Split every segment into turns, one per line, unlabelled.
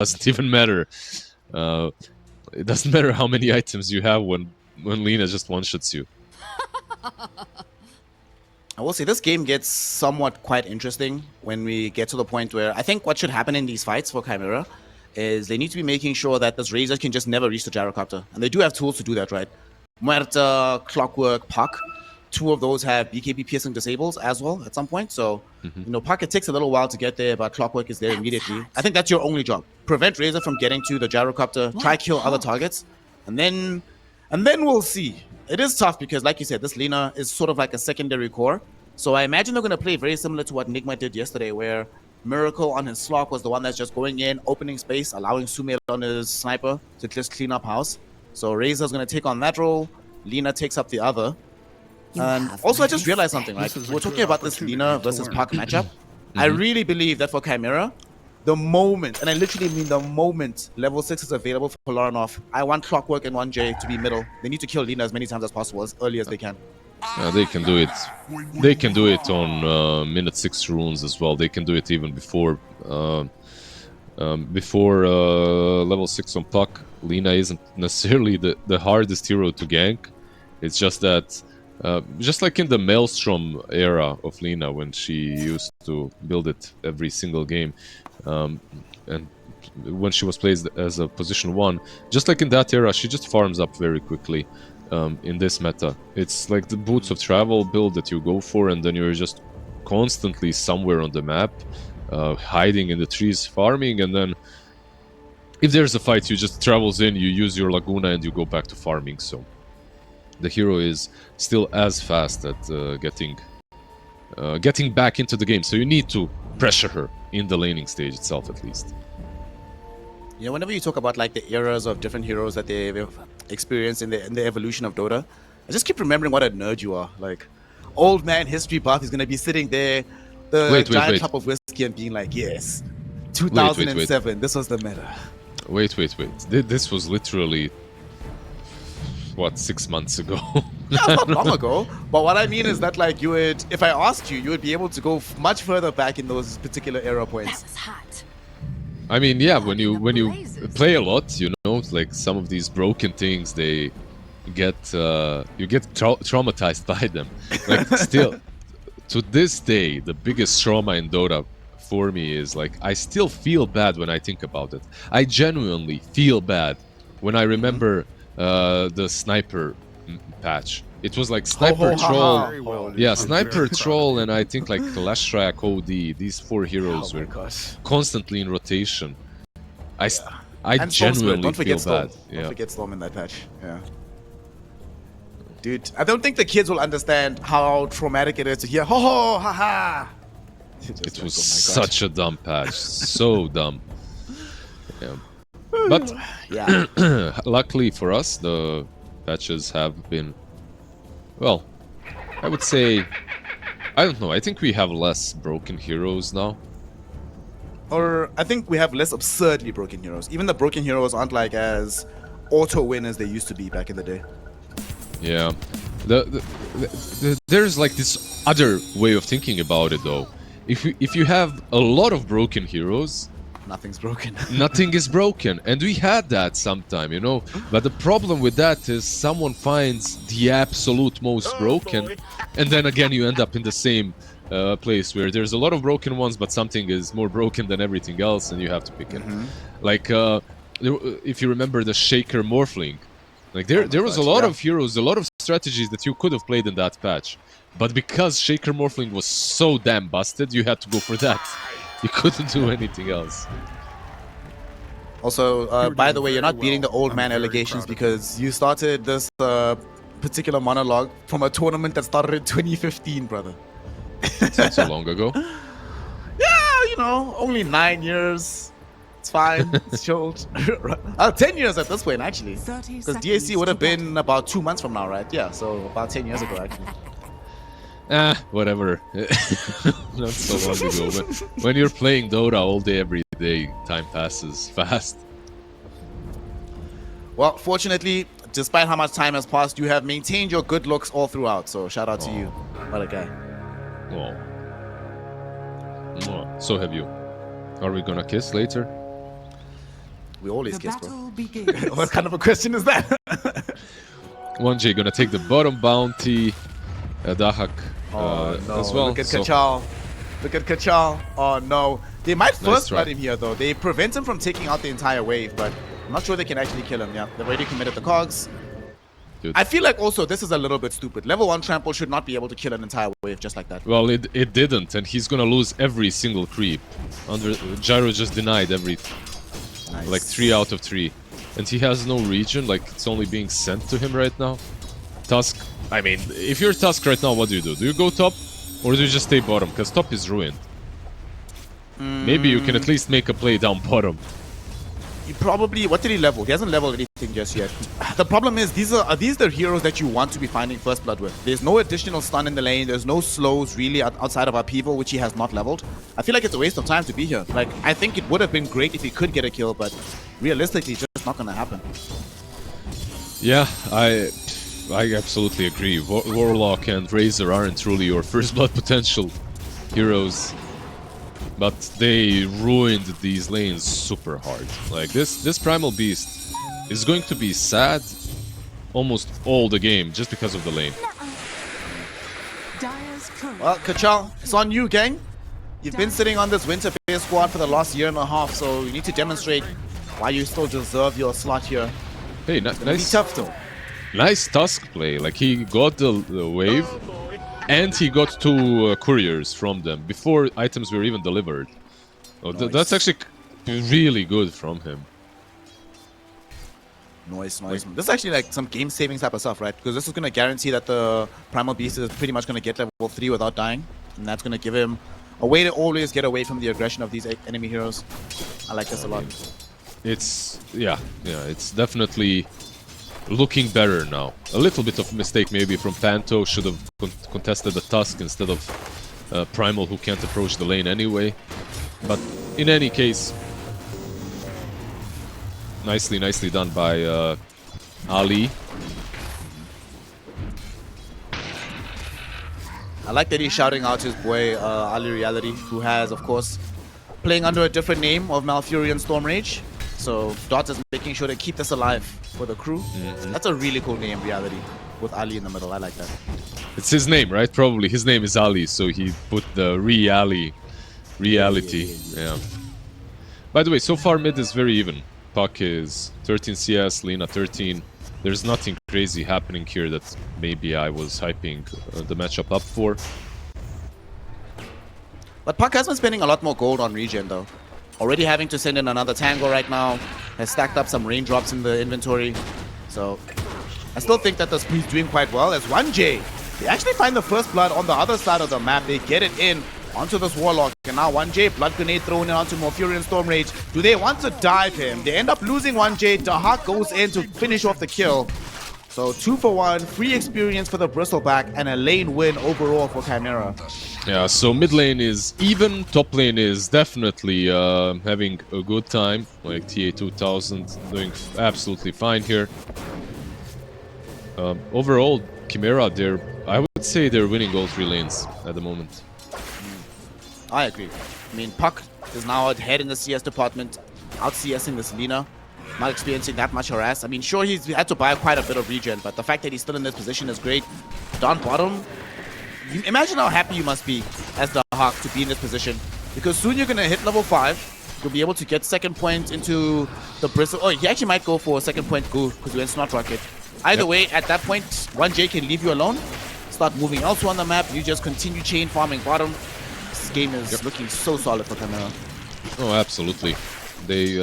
doesn't even matter. It doesn't matter how many items you have when Lina just one-shots you.
I will say this game gets somewhat quite interesting when we get to the point where I think what should happen in these fights for Chimera is they need to be making sure that this Razor can just never reach the gyrocopter. And they do have tools to do that, right? Muerta, Clockwork, Puck. 2 of those have BKB piercing disables as well at some point. So, you know, Puck, it takes a little while to get there, but Clockwork is there immediately. I think that's your only job. Prevent Razor from getting to the gyrocopter, try kill other targets, and then we'll see. It is tough because, like you said, this Lina is sort of like a secondary core. So I imagine they're going to play very similar to what Nigma did yesterday, where Miracle on his Slock was the one that's just going in, opening space, allowing Sumail on his sniper to just clean up house. So Razor's going to take on that role. Lina takes up the other. And also, I just realized something, right? We're talking about this Lina versus Puck matchup. I really believe that for Chimera, the moment, and I literally mean the moment level 6 is available for Laranov, I want Clockwork and 1J to be middle. They need to kill Lina as many times as possible, as early as they can.
They can do it. They can do it on minute 6 runes as well. They can do it even before level 6 on Puck. Lina isn't necessarily the hardest hero to gank. It's just that, just like in the Maelstrom era of Lina, when she used to build it every single game, and when she was placed as a position 1, just like in that era, she just farms up very quickly. In this meta, it's like the Boots of Travel build that you go for, and then you're just constantly somewhere on the map, hiding in the trees, farming, and then if there's a fight, you just travels in, you use your Laguna, and you go back to farming. So the hero is still as fast at getting back into the game. So you need to pressure her in the laning stage itself, at least.
You know, whenever you talk about like the eras of different heroes that they've experienced in the evolution of Dota, I just keep remembering what a nerd you are. Like, old man history buff is going to be sitting there, the giant cup of whiskey, and being like, yes, 2007, this was the meta.
Wait. This was literally, what, 6 months ago?
Yeah, it's not long ago. But what I mean is that, like, you would, if I asked you, you would be able to go much further back in those particular era points.
I mean, yeah, when you play a lot, you know, like some of these broken things, they get you get traumatized by them. Like, still, to this day, the biggest trauma in Dota for me is like I still feel bad when I think about it. I genuinely feel bad when I remember the sniper patch. It was like Sniper Troll, yeah, Sniper Troll, and I think like Lashrak OD. These 4 heroes were constantly in rotation. I genuinely feel bad.
Don't forget Storm in that patch. Yeah, dude, I don't think the kids will understand how traumatic it is to hear "ho ho ha ha."
It was such a dumb patch, so dumb. Yeah, but yeah, luckily for us, the patches have been. Well, I would say, I don't know, I think we have less broken heroes now.
Or I think we have less absurdly broken heroes. Even the broken heroes aren't like as auto-win as they used to be back in the day.
Yeah. There's like this other way of thinking about it though. If you have a lot of broken heroes,
nothing's broken.
Nothing is broken, and we had that sometime, you know. But the problem with that is someone finds the absolute most broken, and then again you end up in the same place where there's a lot of broken ones, but something is more broken than everything else, and you have to pick it. Like if you remember the Shaker Morphling, like there was a lot of heroes, a lot of strategies that you could have played in that patch, but because Shaker Morphling was so damn busted, you had to go for that. You couldn't do anything else.
Also, by the way, you're not beating the old man allegations because you started this particular monologue from a tournament that started in 2015, brother.
It's not so long ago.
Yeah, you know, only 9 years. It's fine. It's chilled. 10 years at this point, actually. Because DAC would have been about 2 months from now, right? Yeah, so about 10 years ago, actually.
Whatever. Not so long ago. But when you're playing Dota all day, every day, time passes fast.
Well, fortunately, despite how much time has passed, you have maintained your good looks all throughout. So shout out to you. What a guy.
So have you. Are we gonna kiss later?
We always
The
guess, bro.
battle begins.
What kind of a question is that?
1J gonna take the bottom bounty. Dahak as well.
Look at Kachal. Look at Kachal. Oh no. They might first
try.
flood him here though. They prevent him from taking out the entire wave, but I'm not sure they can actually kill him. Yeah, they've already committed the cogs.
Dude.
I feel like also this is a little bit stupid. Level 1 trample should not be able to kill an entire wave just like that.
Well, it didn't, and he's gonna lose every single creep. Gyro just denied every,
Nice.
like 3 out of 3, and he has no region. Like it's only being sent to him right now. Tusk. I mean, if you're Tusk right now, what do? Do you go top, or do you just stay bottom? Because top is ruined. Maybe you can at least make a play down bottom.
He probably, what did he level? He hasn't leveled anything just yet. The problem is, are these the heroes that you want to be finding first blood with? There's no additional stun in the lane. There's no slows really outside of upheaval, which he has not leveled. I feel like it's a waste of time to be here. Like, I think it would have been great if he could get a kill, but realistically, it's just not going to happen.
Yeah, I absolutely agree. Warlock and Razor aren't truly your first blood potential heroes, but they ruined these lanes super hard. Like this Primal Beast is going to be sad almost all the game just because of the lane.
Well, Kachal, it's on you, gang. You've been sitting on this winter base squad for the last year and a half, so you need to demonstrate why you still deserve your slot here.
Hey,
Be
nice,
tough though.
nice Tusk play. Like he got the wave, and he got 2 couriers from them before items were even delivered. Oh,
Nice.
that's actually really good from him.
Noise. This is actually like some game-saving type of stuff, right? Because this is going to guarantee that the Primal Beast is pretty much going to get level 3 without dying. And that's going to give him a way to always get away from the aggression of these enemy heroes. I like this a lot.
It's it's definitely looking better now. A little bit of mistake maybe from Panto. Should have contested the Tusk instead of Primal, who can't approach the lane anyway. But in any case, nicely done by Ali.
I like that he's shouting out his boy Ali Reality, who has, of course, playing under a different name of Malfurion Stormrage. So Dot is making sure to keep this alive for the crew. That's a really cool name, Reality, with Ali in the middle. I like that.
It's his name, right? Probably his name is Ali, so he put the reality. Yeah. By the way, so far mid is very even. Puck is 13 CS, Lina 13. There's nothing crazy happening here that maybe I was hyping the matchup up for.
But Puck has been spending a lot more gold on regen, though. Already having to send in another Tango right now. Has stacked up some raindrops in the inventory. So I still think that the Spree's doing quite well. As 1J, they actually find the first blood on the other side of the map. They get it in onto this Warlock. And now 1J, blood grenade thrown in onto Malfurion Stormrage. Do they want to dive him? They end up losing 1J. Dahak goes in to finish off the kill. So 2 for 1, free experience for the Bristleback, and a lane win overall for CHIMERA.
Yeah, so mid lane is even, top lane is definitely having a good time. Like TA2000 doing absolutely fine here. Overall, CHIMERA, I would say they're winning all 3 lanes at the moment.
I agree. I mean, Puck is now ahead in the CS department, out CSing this Lina. Not experiencing that much harass. I mean, sure, he's had to buy quite a bit of regen, but the fact that he's still in this position is great. Down bottom, imagine how happy you must be as the Hawk to be in this position, because soon you're going to hit level 5. You'll be able to get second point into the Bristle. Oh, he actually might go for a second point go because we went Snot Rocket. Either way, at that point, 1J can leave you alone, start moving elsewhere on the map. You just continue chain farming bottom. This game is looking so solid for CHIMERA.
Oh, absolutely. They,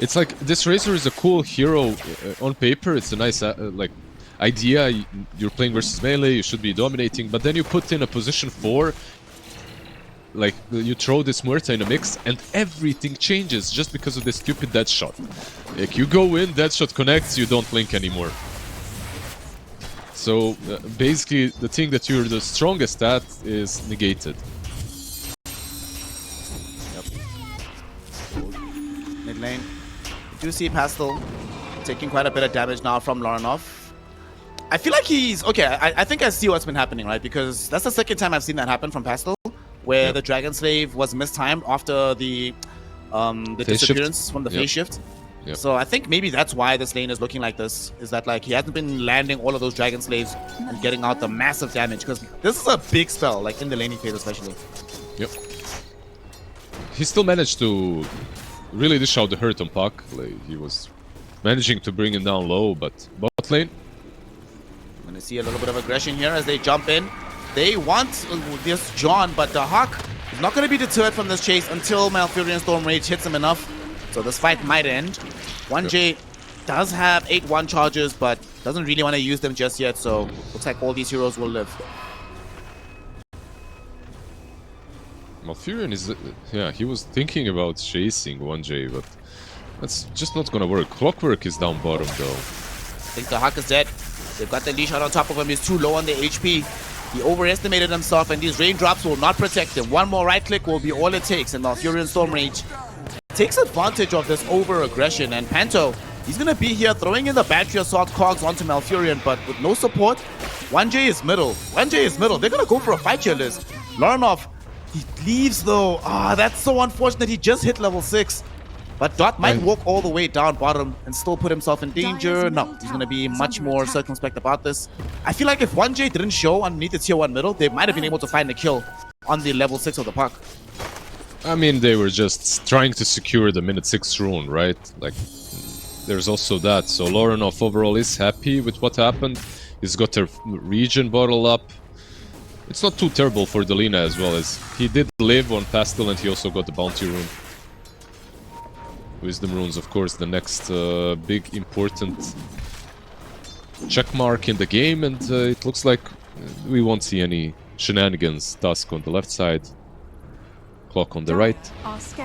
it's like this Razor is a cool hero on paper. It's a nice like idea. You're playing versus melee. You should be dominating, but then you put in a position 4. Like you throw this Muerta in a mix, and everything changes just because of this stupid dead shot. Like you go in, dead shot connects, you don't blink anymore. So basically, the thing that you're the strongest at is negated.
Mid lane. You do see Pastel taking quite a bit of damage now from Loranov. I feel like he's... Okay, I think I see what's been happening, right? Because that's the second time I've seen that happen from Pastel, where the Dragon Slave was mistimed after the the
Phase
disappearance
shift.
from the phase shift.
Yep.
So I think maybe that's why this lane is looking like this, is that like he hasn't been landing all of those Dragon Slaves and getting out the massive damage, because this is a big spell, like in the laning phase especially.
Yep. He still managed to really dish out the hurt on Puck. Like, he was managing to bring him down low, but bot lane.
I'm gonna see a little bit of aggression here as they jump in. They want this John, but the Hawk is not gonna be deterred from this chase until Malfurion Storm Rage hits him enough. So this fight might end. 1J does have 8-1 charges, but doesn't really want to use them just yet, so looks like all these heroes will live.
Malfurion is... yeah, he was thinking about chasing 1J, but that's just not gonna work. Clockwork is down bottom, though.
I think the Hawk is dead. They've got the leash out on top of him. He's too low on the HP. He overestimated himself, and these raindrops will not protect him. One more right click will be all it takes, and Malfurion Storm Rage takes advantage of this over-aggression, and Panto, he's going to be here throwing in the Battery Assault cogs onto Malfurion, but with no support. 1J is middle. 1J is middle. They're going to go for a fight here, Liz. Laranov, he leaves though. That's so unfortunate. He just hit level 6. But Dot might walk all the way down bottom and still put himself in danger. No, he's going to be much more circumspect about this. I feel like if 1J didn't show underneath the tier 1 middle, they might have been able to find a kill on the level 6 of the puck.
I mean, they were just trying to secure the minute 6 rune, right? Like, there's also that. So Lorenov overall is happy with what happened. He's got a region bottle up. It's not too terrible for Delina as well, as he did live on Pastel and he also got the bounty rune. Wisdom runes, of course, the next big important check mark in the game, and it looks like we won't see any shenanigans. Tusk on the left side. Clock on the right,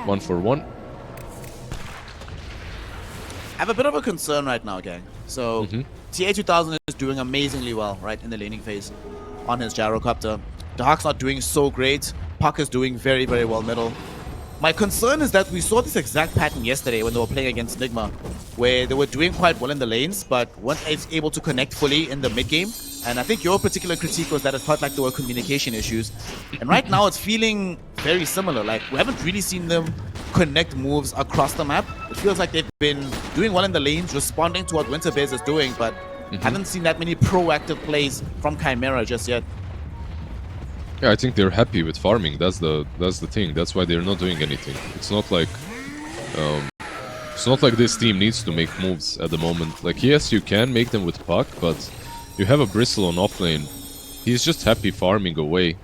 1 for 1.
I have a bit of a concern right now, gang. So, TA2000 is doing amazingly well, right, in the laning phase on his gyrocopter. The Hawk's not doing so great. Puck is doing very, very well middle. My concern is that we saw this exact pattern yesterday when they were playing against Nigma, where they were doing quite well in the lanes, but weren't able to connect fully in the mid game. And I think your particular critique was that it felt like there were communication issues. And right now it's feeling very similar. Like, we haven't really seen them connect moves across the map. It feels like they've been doing well in the lanes, responding to what Winterbears is doing, but haven't seen that many proactive plays from Chimera just yet.
Yeah, I think they're happy with farming. That's the thing. That's why they're not doing anything. It's not like this team needs to make moves at the moment. Like, yes, you can make them with Puck, but you have a Bristle on offlane. He's just happy farming away.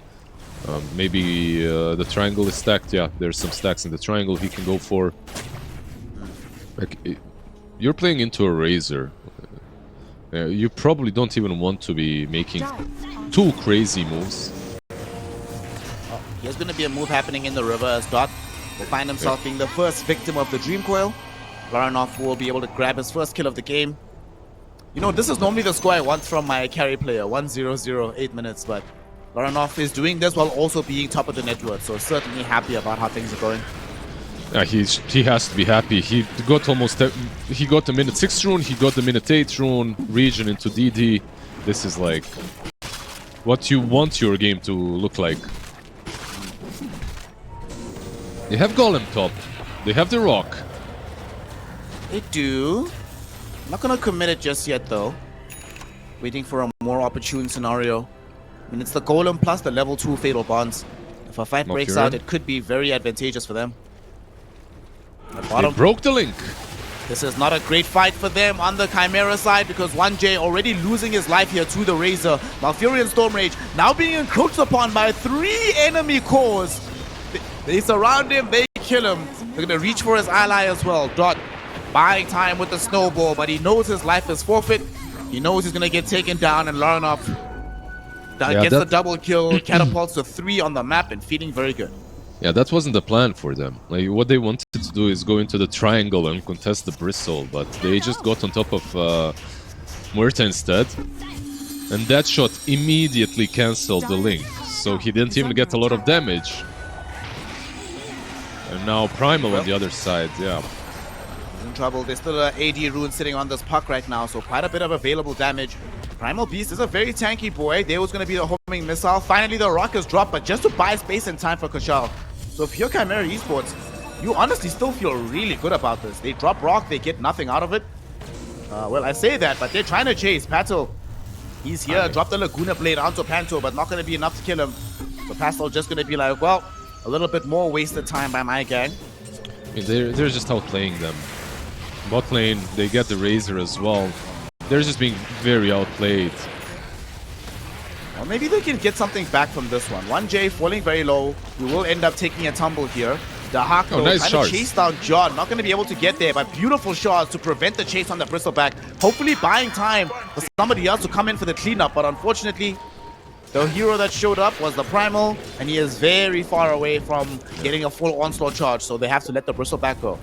Maybe the triangle is stacked. Yeah, there's some stacks in the triangle he can go for. Like, you're playing into a Razor. You probably don't even want to be making too crazy moves.
There's going to be a move happening in the river as Dot will find himself being the first victim of the Dream Coil. Laranov will be able to grab his first kill of the game. You know, this is normally the score I want from my carry player, 1-0-0, 8 minutes, but Laranov is doing this while also being top of the net worth, so certainly happy about how things are going.
Yeah, he has to be happy. He got he got the minute 6 rune, he got the minute 8 rune, region into DD. This is like what you want your game to look like. They have Golem top. They have the Rock.
They do. I'm not going to commit it just yet, though. Waiting for a more opportune scenario. I mean, it's the Golem plus the level 2 Fatal Bonds. If a fight breaks out, it could be very advantageous for them. At bottom,
they broke the link.
This is not a great fight for them on the Chimera side, because 1J already losing his life here to the Razor. Malfurion Storm Rage now being encroached upon by 3 enemy cores. They surround him, they kill him. They're going to reach for his ally as well. Dot buying time with the snowball, but he knows his life is forfeit. He knows he's going to get taken down, and Laranov gets the double kill, catapults to 3 on the map, and feeling very good.
Yeah, that wasn't the plan for them. Like, what they wanted to do is go into the triangle and contest the Bristle, but they just got on top of Muerta instead. And that shot immediately cancelled the link, so he didn't even get a lot of damage. And now Primal on the other side, yeah.
He's in trouble. There's still an AD rune sitting on this puck right now, so quite a bit of available damage. Primal Beast is a very tanky boy. There was going to be the homing missile. Finally, the rock is dropped, but just to buy space and time for Kashal. So if you're Chimera Esports, you honestly still feel really good about this. They drop Rock, they get nothing out of it. Well, I say that, but they're trying to chase. Pato, he's here, drop the Laguna Blade onto Panto, but not going to be enough to kill him. So Pastel just going to be like, well, a little bit more wasted time by my gang.
I mean, they're just outplaying them. Bot lane, they get the Razor as well. They're just being very outplayed.
Well, maybe they can get something back from this one. 1J falling very low. We will end up taking a tumble here. The Hawk though,
nice
trying to chase down John. Not going to be able to get there, but beautiful shots to prevent the chase on the Bristleback. Hopefully buying time for somebody else to come in for the cleanup, but unfortunately, the hero that showed up was the Primal, and he is very far away from getting a full onslaught charge, so they have to let the Bristleback go.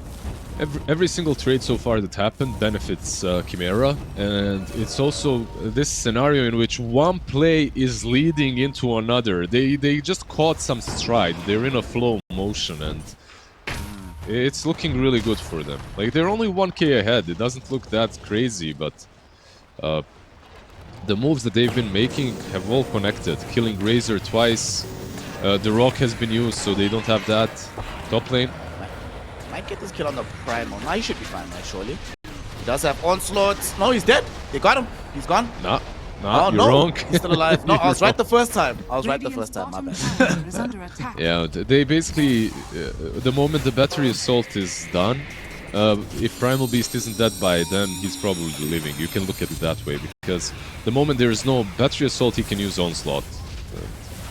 Every single trade so far that happened benefits CHIMERA, and it's also this scenario in which one play is leading into another. They just caught some stride. They're in a flow motion, and it's looking really good for them. Like, they're only 1k ahead. It doesn't look that crazy, but the moves that they've been making have all connected. Killing Razor twice. The Rock has been used, so they don't have that. Top lane.
Might get this kill on the Primal. Now he should be fine, right, surely. He does have onslaughts. No, he's dead. They got him. He's gone.
Nah,
Oh,
you're
no.
wrong.
He's still alive. No, I was
You're
right the first time. My bad.
Yeah, they basically, the moment the battery assault is done, if Primal Beast isn't dead by then, he's probably living. You can look at it that way, because the moment there is no battery assault, he can use onslaught.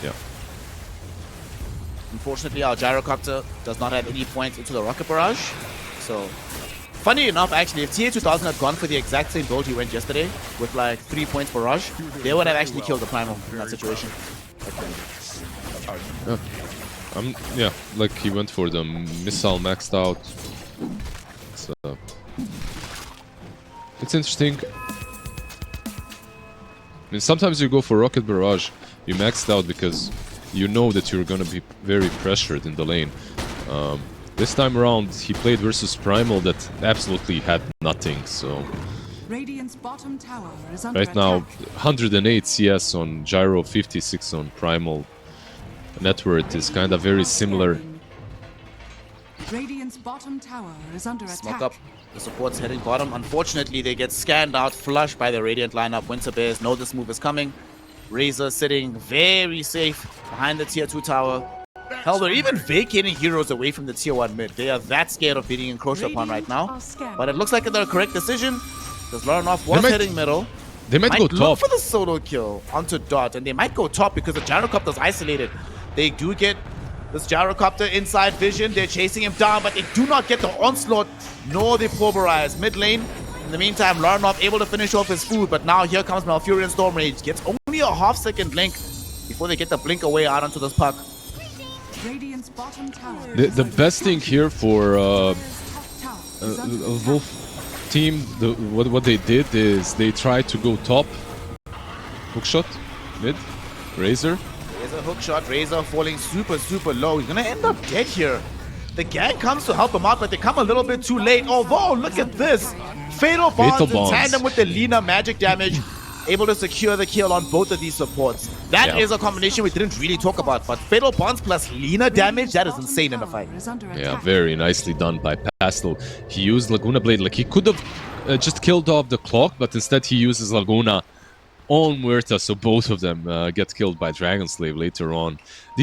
Yeah.
Unfortunately, our Gyrocopter does not have any points into the Rocket Barrage. So, funny enough, actually, if TA2000 had gone for the exact same build he went yesterday, with like 3 points Barrage, they would have actually killed the Primal in that situation.
Yeah, like he went for the missile maxed out. It's interesting. I mean, sometimes you go for Rocket Barrage, you maxed out because you know that you're gonna be very pressured in the lane. This time around, he played versus Primal that absolutely had nothing, so...
Radiant's bottom tower is under
Right now,
attack.
108 CS on Gyro, 56 on Primal. Net worth is kind of very similar.
Radiant's bottom tower is under
Smoke
attack.
up. The support's heading bottom. Unfortunately, they get scanned out, flushed by the Radiant lineup. Winter Bears know this move is coming. Razor sitting very safe behind the tier 2 tower. Hell, they're even vacating heroes away from the tier 1 mid. They are that scared of being encroached upon right now. But it looks like the correct decision, because Laranov was heading middle.
They might go
Look
top.
for the solo kill onto Dot, and they might go top because the Gyrocopter's isolated. They do get this Gyrocopter inside vision. They're chasing him down, but they do not get the onslaught nor the pulverize. Mid lane, in the meantime, Laranov able to finish off his food, but now here comes Malfurion Storm Rage. Gets only a half-second blink before they get the blink away out onto this puck.
Radiant's bottom tower
The best thing here for Wolf team, what they did is they tried to go top. Hookshot, mid, Razor.
There's a hookshot. Razor falling super low. He's gonna end up dead here. The gang comes to help him out, but they come a little bit too late. Although, look at this. Fatal Bonds in tandem with the Lina magic damage. Able to secure the kill on both of these supports. That is a combination we didn't really talk about, but Fatal Bonds plus Lina damage, that is insane in a fight.
Yeah, very nicely done by Pastel. He used Laguna Blade. Like, he could have just killed off the clock, but instead he uses Laguna on Muerta, so both of them get killed by Dragon Slave later on.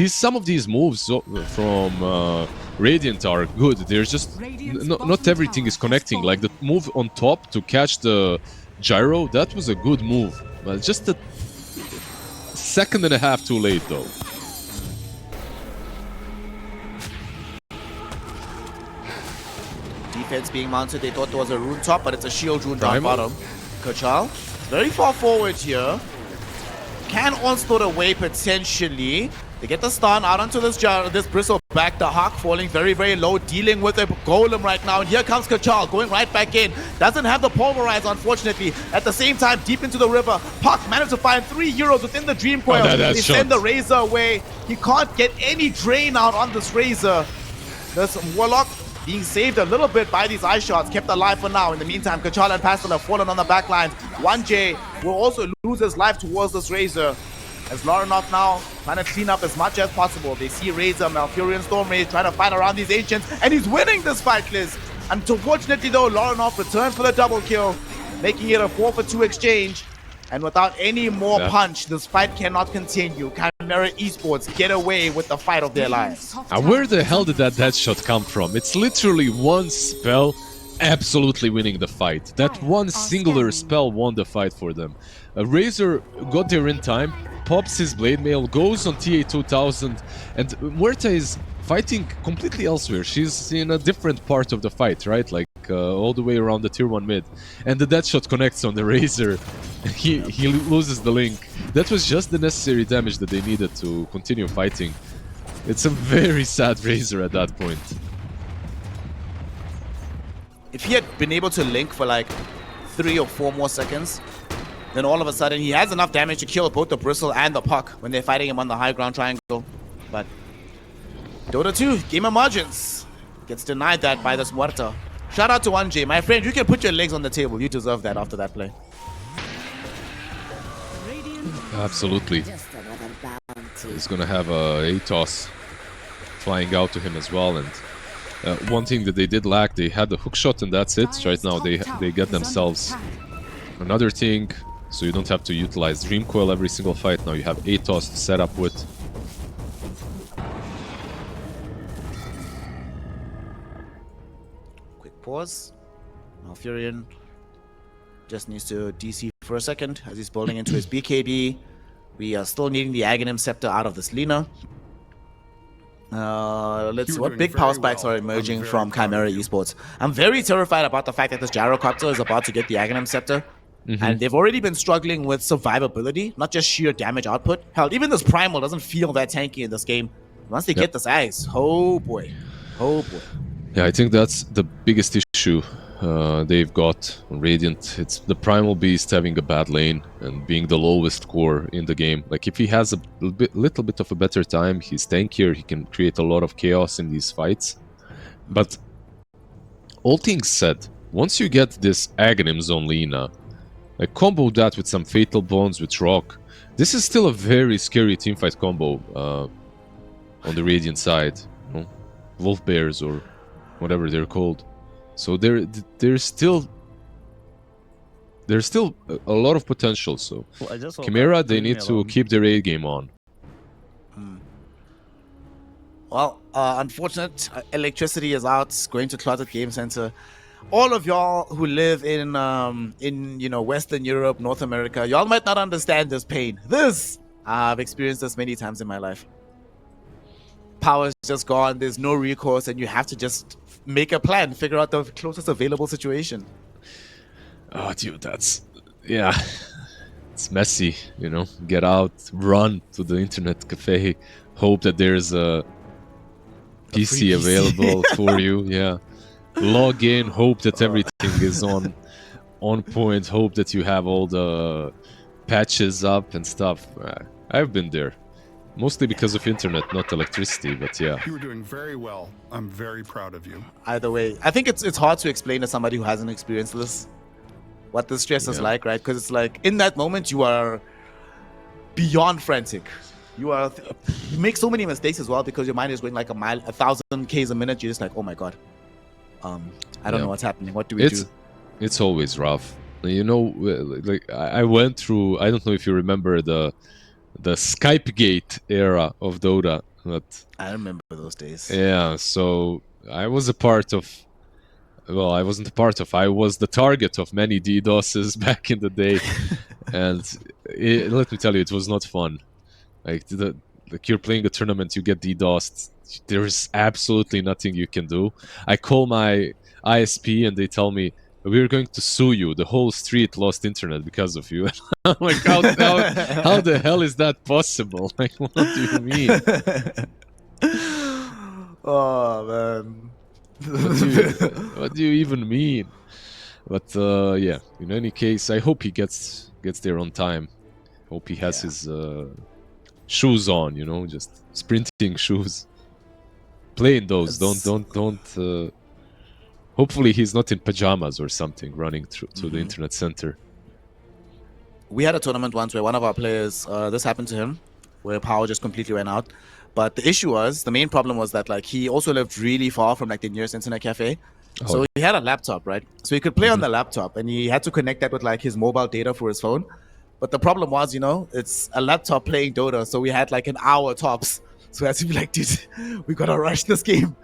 Some of these moves from Radiant are good. There's just not everything is connecting. Like the move on top to catch the Gyro, that was a good move, but just a second and a half too late though.
Defense being mounted, they thought there was a rune top, but it's a shield rune down bottom. Kachal, very far forward here. Can onslaught away potentially. They get the stun out onto this Bristleback. The Hawk falling very low, dealing with a golem right now. And here comes Kachal going right back in. Doesn't have the pulverize, unfortunately. At the same time, deep into the river, Puck managed to find 3 heroes within the Dream Coil. They send the Razor away. He can't get any drain out on this Razor. There's some Warlock being saved a little bit by these ice shots, kept alive for now. In the meantime, Kachal and Pastel have fallen on the back lines. 1J will also lose his life towards this Razor. As Laurenoff now trying to clean up as much as possible. They see Razor, Malfurion, Stormrage trying to fight around these Ancients, and he's winning this fight, Liz. Unfortunately though, Laurenoff returns for the double kill, making it a 4-for-2 exchange. And without any more punch, this fight cannot continue. Chimera Esports get away with the fight of their lives.
Where the hell did that death shot come from? It's literally one spell absolutely winning the fight. That one singular spell won the fight for them. Razor got there in time, pops his blade mail, goes on TA 2000, and Muerta is fighting completely elsewhere. She's in a different part of the fight, right? Like all the way around the tier 1 mid. And the death shot connects on the Razor. He loses the link. That was just the necessary damage that they needed to continue fighting. It's a very sad Razor at that point.
If he had been able to link for like 3 or 4 more seconds, then all of a sudden he has enough damage to kill both the Bristle and the Puck when they're fighting him on the high ground triangle. But Dota2, gamer margins, gets denied that by this Muerta. Shout out to 1J. My friend, you can put your legs on the table. You deserve that after that play.
Absolutely. He's gonna have a toss flying out to him as well, and one thing that they did lack, they had the hook shot and that's it. Right now they get themselves another thing, so you don't have to utilize Dream Coil every single fight. Now you have toss to set up with.
Quick pause. Malfurion just needs to DC for a second as he's building into his BKB. We are still needing the Aghanim Scepter out of this Lina. Let's see what big power spikes are emerging from Chimera Esports. I'm very terrified about the fact that this Gyrocopter is about to get the Aghanim Scepter. And they've already been struggling with survivability, not just sheer damage output. Hell, even this Primal doesn't feel that tanky in this game. Once they get this Axe, oh boy. Oh boy.
Yeah, I think that's the biggest issue they've got on Radiant. It's the Primal Beast having a bad lane and being the lowest core in the game. Like, if he has a little bit of a better time, he's tankier, he can create a lot of chaos in these fights. But all things said, once you get this Aghanim Zone Lina, like, combo that with some Fatal Bones with Rock, this is still a very scary teamfight combo on the Radiant side. You know? Wolf Bears or whatever they're called. So there's still a lot of potential. So Chimera, they need to keep their A game on.
Well, unfortunate, electricity is out, going to Closet Game Center. All of y'all who live in Western Europe, North America, y'all might not understand this pain. I've experienced this many times in my life. Power's just gone, there's no recourse, and you have to just make a plan, figure out the closest available situation.
Oh, dude, it's messy, you know. Get out, run to the internet cafe, hope that there's a PC available for you. Yeah, log in, hope that everything is on point, hope that you have all the patches up and stuff. I've been there. Mostly because of internet, not electricity, but yeah.
You were doing very well. I'm very proud of you.
Either way, I think it's hard to explain to somebody who hasn't experienced this, what the stress is like, right? Because it's like, in that moment, you are beyond frantic. You make so many mistakes as well because your mind is going like 1,000 Ks a minute. You're just like, oh my god, I don't know what's happening. What do we do?
It's always rough. You know, like I went through. I don't know if you remember the Skype Gate era of Dota.
I remember those days.
Yeah, so I was a part of. Well, I wasn't a part of. I was the target of many DDoSes back in the day, and let me tell you, it was not fun. Like you're playing a tournament, you get DDoSed. There is absolutely nothing you can do. I call my ISP and they tell me, we're going to sue you. The whole street lost internet because of you. I'm like, how the hell is that possible? Like, what do you mean?
Oh man,
what do you even mean? But yeah, in any case, I hope he gets there on time. Hope he has his shoes on, you know, just sprinting shoes. Play in those. Don't. Hopefully he's not in pajamas or something running through to the internet center.
we had a tournament once where one of our players, this happened to him, where power just completely went out. But the issue was, the main problem was that like he also lived really far from like the nearest internet cafe. So he had a laptop, right? So he could play on the laptop, and he had to connect that with like his mobile data for his phone. But the problem was, you know, it's a laptop playing Dota, so we had like an hour tops. So we had to be like, dude, we gotta rush this game.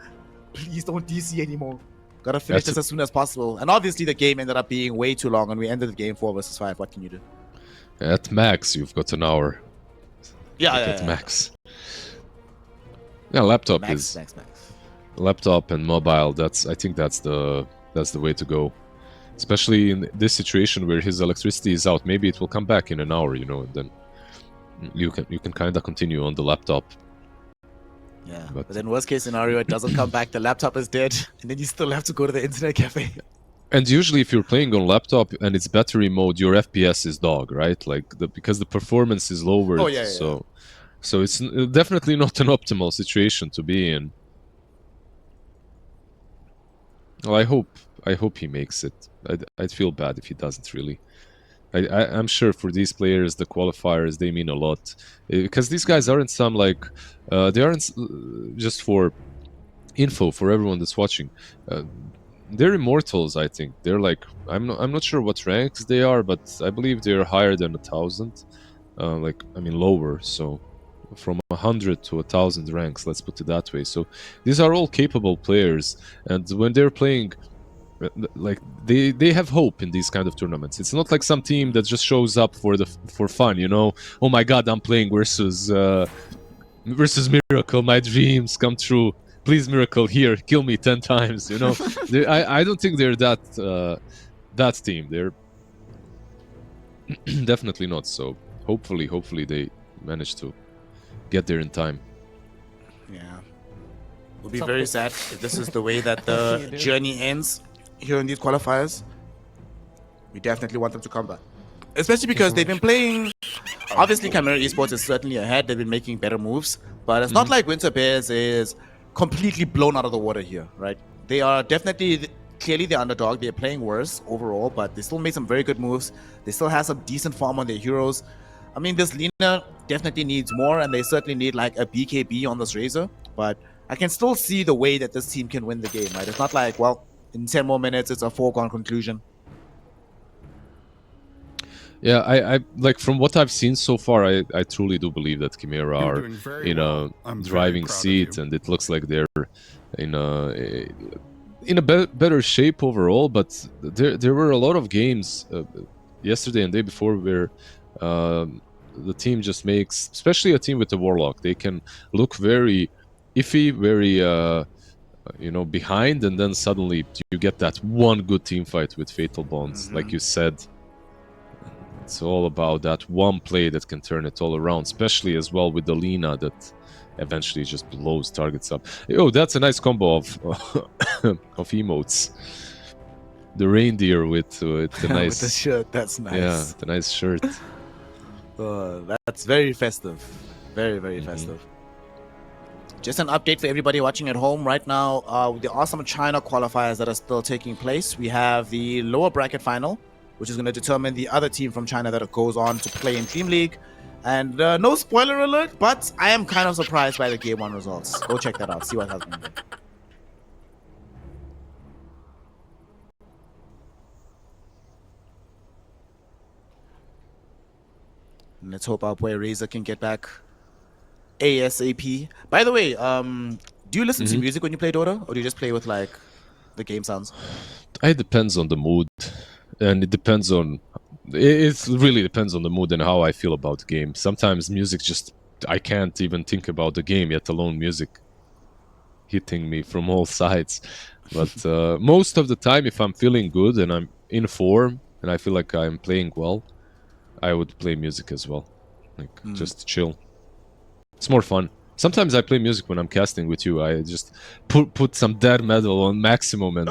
Please don't DC anymore. Gotta finish this as soon as possible. And obviously the game ended up being way too long, and we ended the game 4 versus 5. What can you do?
At max, you've got an hour.
Yeah,
At max. Yeah, laptop
max.
Laptop and mobile. I think that's the way to go. Especially in this situation where his electricity is out. Maybe it will come back in an hour, you know, and then you can kind of continue on the laptop.
Yeah, but then worst case scenario, it doesn't come back, the laptop is dead, and then you still have to go to the internet cafe.
And usually if you're playing on laptop and it's battery mode, your FPS is dog, right? Like because the performance is lowered.
Oh, yeah.
So it's definitely not an optimal situation to be in. Well, I hope he makes it. I'd feel bad if he doesn't, really. I'm sure for these players, the qualifiers, they mean a lot. Because these guys aren't some like... they aren't just for info for everyone that's watching. They're immortals, I think. They're like... I'm not sure what ranks they are, but I believe they're higher than 1,000. Like, I mean, lower, so... From 100 to 1,000 ranks, let's put it that way. So these are all capable players, and when they're playing... like they have hope in these kind of tournaments. It's not like some team that just shows up for fun, you know. Oh my god, I'm playing versus Miracle, my dreams come true, please Miracle, here, kill me 10 times, you know. I don't think they're that team. They're definitely not. So hopefully they manage to get there in time.
Yeah, it would be very sad if this is the way that the journey ends here in these qualifiers. We definitely want them to come back, especially because they've been playing. Obviously, CHIMERA Esports is certainly ahead. They've been making better moves, but it's not like Winter Bears is completely blown out of the water here, right? They are definitely clearly the underdog. They're playing worse overall, but they still made some very good moves. They still have some decent farm on their heroes. I mean, this Lina definitely needs more, and they certainly need like a BKB on this Razor, but I can still see the way that this team can win the game, right? It's not like, well, in 10 more minutes, it's a foregone conclusion.
Yeah, I like from what I've seen so far, I truly do believe that CHIMERA are in a driving seat, and it looks like they're in a better shape overall. But there were a lot of games yesterday and day before where the team just makes, especially a team with the Warlock, they can look very iffy, very you know, behind, and then suddenly you get that one good team fight with Fatal Bonds, like you said. It's all about that one play that can turn it all around, especially as well with the Lina that eventually just blows targets up. Oh, that's a nice combo of of emotes. The reindeer with the nice...
with the shirt, that's nice.
Yeah, the nice shirt.
That's very festive. Very, very festive. Just an update for everybody watching at home right now. There are some China qualifiers that are still taking place. We have the lower bracket final, which is going to determine the other team from China that goes on to play in DreamLeague. And no spoiler alert, but I am kind of surprised by the Game 1 results. Go check that out, see what happens there. And let's hope our boy Razor can get back ASAP. By the way, do you listen to music when you play Dota, or do you just play with like the game sounds?
It depends on the mood, and it depends on... It really depends on the mood and how I feel about the game. Sometimes music just... I can't even think about the game, yet alone music hitting me from all sides. But most of the time, if I'm feeling good and I'm in form and I feel like I'm playing well, I would play music as well. Like, just chill. It's more fun. Sometimes I play music when I'm casting with you. I just put some death metal on maximum and...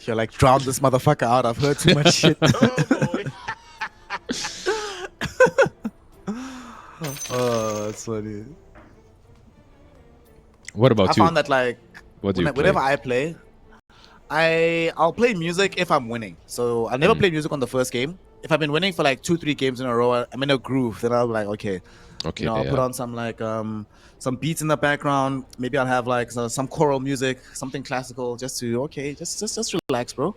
You're like, drown this motherfucker out. I've heard too much shit. Oh, that's funny.
What about you?
I found that like,
what do you play?
whenever I play, I'll play music if I'm winning. So I'll never play music on the first game. if I've been winning for like 2-3 games in a row, I'm in a groove. Then I'll be like, okay,
Okay,
you know, I'll
yeah.
put on some like some beats in the background. Maybe I'll have like some choral music, something classical, just to just relax, bro.